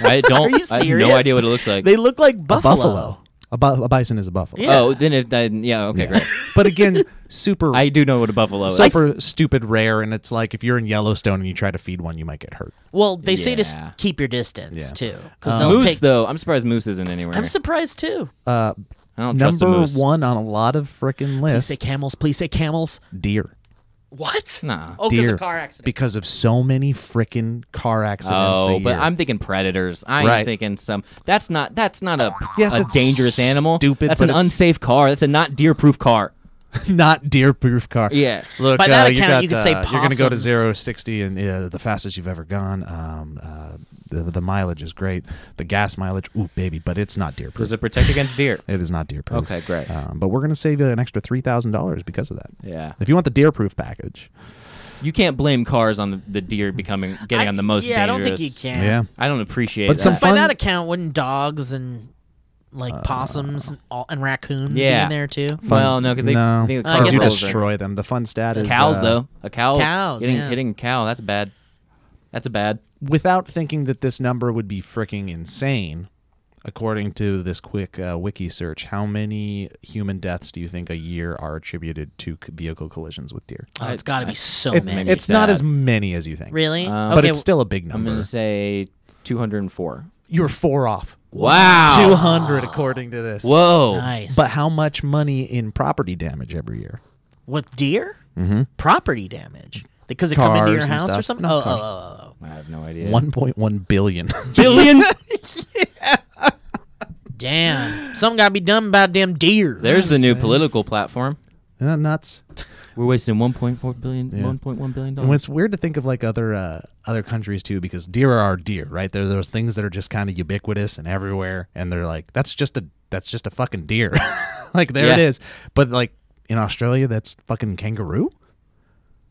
I don't. Are you I have serious? no idea what it looks like. They look like A buffalo. buffalo. A bison is a buffalo. Yeah. Oh, then yeah, okay, great. But again, super I do know what a buffalo is. super stupid rare, and it's like if you're in Yellowstone and you try to feed one, you might get hurt. Well, they say to Yeah. keep your distance, Yeah. too. Because they'll Moose, take... though, I'm surprised moose isn't anywhere. I'm surprised, too. I don't trust a Number moose. 1 on a lot of frickin' Please lists. say camels. Please say camels. Deer. What? Nah. Oh, because Deer. of car accident. Because of so many frickin' car accidents. Oh, a but year. I'm thinking predators. I ain't Right. thinking some. That's not a Yes, a it's dangerous animal. stupid, That's but an it's- unsafe car. That's a not deer-proof car. not deer-proof car. Yeah. Look, By that you account, got, you could say you're going to go to possums. 0 to 60 and the fastest you've ever gone. The mileage is great. The gas mileage, ooh, baby, but it's not deer-proof. Does it protect against deer? It is not deer-proof. Okay, great. But we're going to save you an extra $3,000 because of that. Yeah. If you want the deer-proof package. You can't blame cars on the deer getting on the most dangerous. Yeah, I don't think you can. Yeah. I don't appreciate But that. some By fun- that account, wouldn't dogs and like possums and raccoons be yeah. in there too? Well, no, because they no, I think the I cars guess you that's are- destroy them. The fun stat is cows though. A cow Cows, yeah. hitting a cow. That's bad. That's a bad. Without thinking that this number would be freaking insane, according to this quick wiki search, how many human deaths do you think a year are attributed to vehicle collisions with deer? Oh, it's got to be so It's, many. it's not sad. as many as you think. Really? But But Okay, it's still a big I'm number. gonna say 204. You're 4 off. Wow. 200 according to this. Whoa. nice. But how much money in property damage every year? with deer? Mm-hmm. Property damage because they come into your Cars and house or stuff. something? No, Oh, cars. oh. I have no idea. 1.1 billion. billion. Damn. Something got to be done about them deer. There's the new political platform. Isn't that nuts? We're wasting 1.4 billion, Yeah. 1.1 billion And dollars. it's weird to think of like other countries too, because deer are deer, right? There are those things that are just kind of ubiquitous and everywhere, and they're like, that's just a fucking deer. Like there it Yeah. is. But like in Australia, that's fucking kangaroo.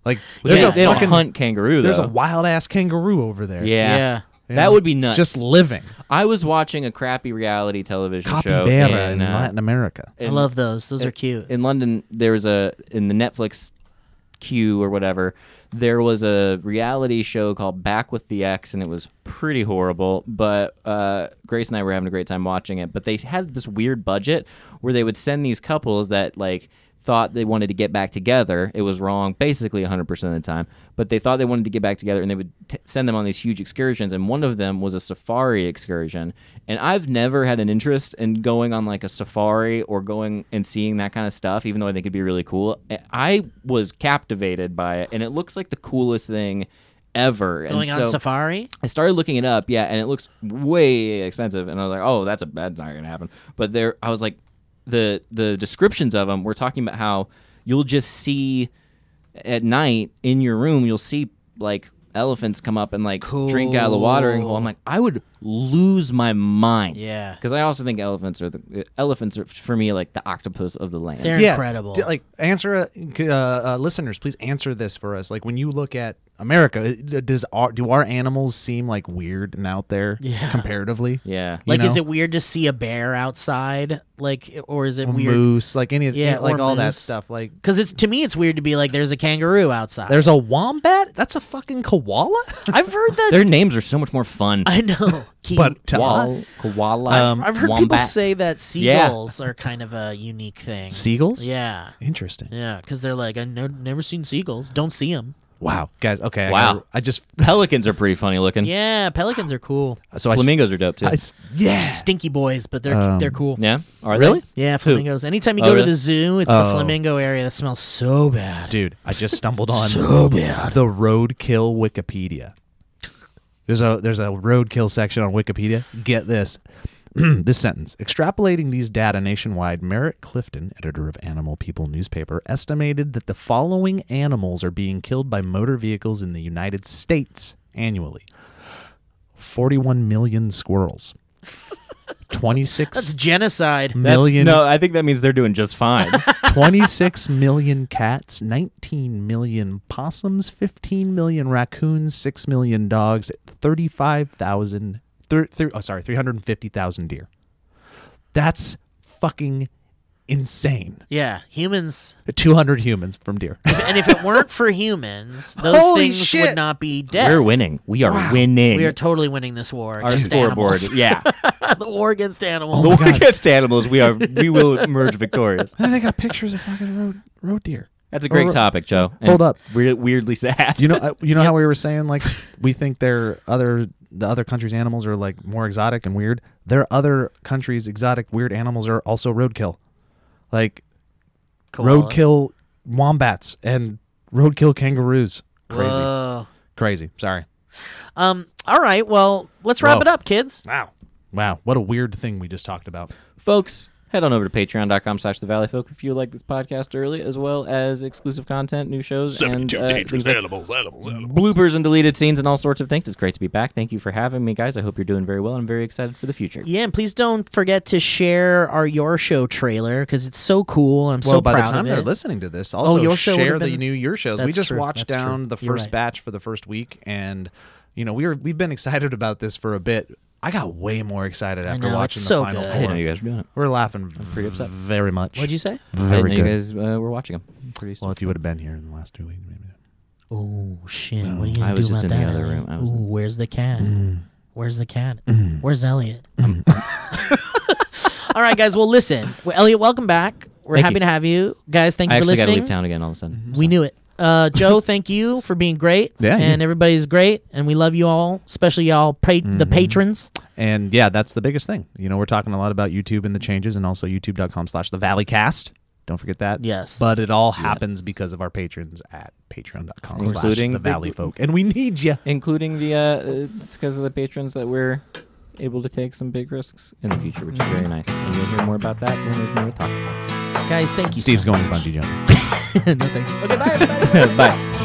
Like They there's don't a fucking hunt kangaroo. there's though. a wild ass kangaroo over there. Yeah. Yeah. You That know? would be nuts. Just living. I was watching a crappy reality television show Capybara in in Latin America. I love those. Those are cute. In London, there was in the Netflix Q or whatever, there was a reality show called Back with the Ex, and it was pretty horrible. But Grace and I were having a great time watching it. But they had this weird budget where they would send these couples that like thought they wanted to get back together. It was wrong basically 100% of the time, but they thought they wanted to get back together, and they would send them on these huge excursions, and one of them was a safari excursion. And I've never had an interest in going on like a safari or going and seeing that kind of stuff, even though I think it'd be really cool. I was captivated by it, and it looks like the coolest thing ever. Going on safari? I started looking it up, yeah, and it looks way expensive, and I was like, oh, that's not gonna happen. But I was like, the descriptions of them were talking about how you'll just see at night in your room, you'll see like elephants come up and like drink out of the watering hole. I'm like, I would lose my mind. Yeah. Because I also think elephants are for me like the octopus of the land. They're incredible. Like, answer, listeners, please answer this for us. Like, when you look at America, do our animals seem like weird and out there comparatively? Yeah. Like, is it weird to see a bear outside? Like, or is it weird? Moose, like any, like all that moose. stuff. Like, because to me, it's weird to be like, there's a kangaroo outside. There's a wombat. That's a fucking koala. I've heard that their names are so much more fun. I know, but to us, koala. I've heard people say that seagulls are kind of a unique thing. Seagulls? Yeah. Interesting. Yeah, because they're like, I've never seen seagulls. Don't see them. Wow, guys. Okay. Wow. I just Pelicans are pretty funny looking. Yeah, pelicans are cool. So flamingos are dope too. Stinky boys, but they're cool. Yeah, are really? they? Yeah, flamingos. Anytime you go to the zoo, it's the flamingo area that smells so bad. Dude, I just stumbled on so bad. The roadkill Wikipedia. There's a roadkill section on Wikipedia. Get this. This sentence. Extrapolating these data nationwide, Merritt Clifton, editor of Animal People newspaper, estimated that the following animals are being killed by motor vehicles in the United States annually. 41 million squirrels. 26 That's genocide. million. No, I think that means they're doing just fine. 26 million cats, 19 million possums, 15 million raccoons, 6 million dogs, 350,000 deer. That's fucking insane. Yeah, humans. 200 humans from deer. And if it weren't for humans, those Holy things shit. would not be dead. We're winning. We are winning. We are totally winning this war. Our against scoreboard. animals. Yeah. The war against animals. The war against animals. We will emerge victorious. And they got pictures of fucking road deer. That's a great topic, Joe. And Hold up. Weirdly sad. You know how we were saying like we think the other countries' animals are like more exotic and weird. Their other countries' exotic weird animals are also roadkill, like Koalas. roadkill wombats and roadkill kangaroos. Crazy, Whoa. crazy. Sorry. All right. Well, let's wrap Whoa. it up, kids. Wow. What a weird thing we just talked about. Folks, head on over to patreon.com/thevalleyfolk if you would like this podcast early, as well as exclusive content, new shows, and dangerous things like animals. bloopers and deleted scenes and all sorts of things. It's great to be back. Thank you for having me, guys. I hope you're doing very well. I'm very excited for the future. Yeah, and please don't forget to share our Your Show trailer because it's so cool. I'm so by proud the time of it. they're listening to this, also Your Show share would've the been- new Your Shows. We That's just true. watched That's down true. the You're first right. batch for the first week, and we've been excited about this for a bit. I got way more excited after know, watching it's the so final good. I didn't know four. you guys were doing it. We're laughing pretty upset. very much. What'd you say? I didn't Very know you good. guys were watching them. Pretty Well, if you would have been here in the last 2 weeks, maybe. Oh shit! What are you gonna I was do just about in the that? other Elliot? room. I was- Ooh, where's the cat? Where's the cat? Where's Elliot? All right, guys. Well, listen, Elliot, welcome back. We're Thank happy you. to have you, guys. Thank you I for actually got to listening. leave town again all of a sudden. We knew it. Joe, thank you for being great. Yeah, and everybody's great, and we love you all, especially y'all, the patrons. And yeah, that's the biggest thing. We're talking a lot about YouTube and the changes, and also youtube.com/thevalleycast. Don't forget that. Yes. But it all happens because of our patrons at Including patreon.com/thevalleyfolk. And we need you. Including it's because of the patrons that we're able to take some big risks in the future, which is very nice. And you'll hear more about that when there's more to talk about. Guys, thank you Steve's so going much. bungee jumping. No, thanks. Okay, bye, everybody. Bye.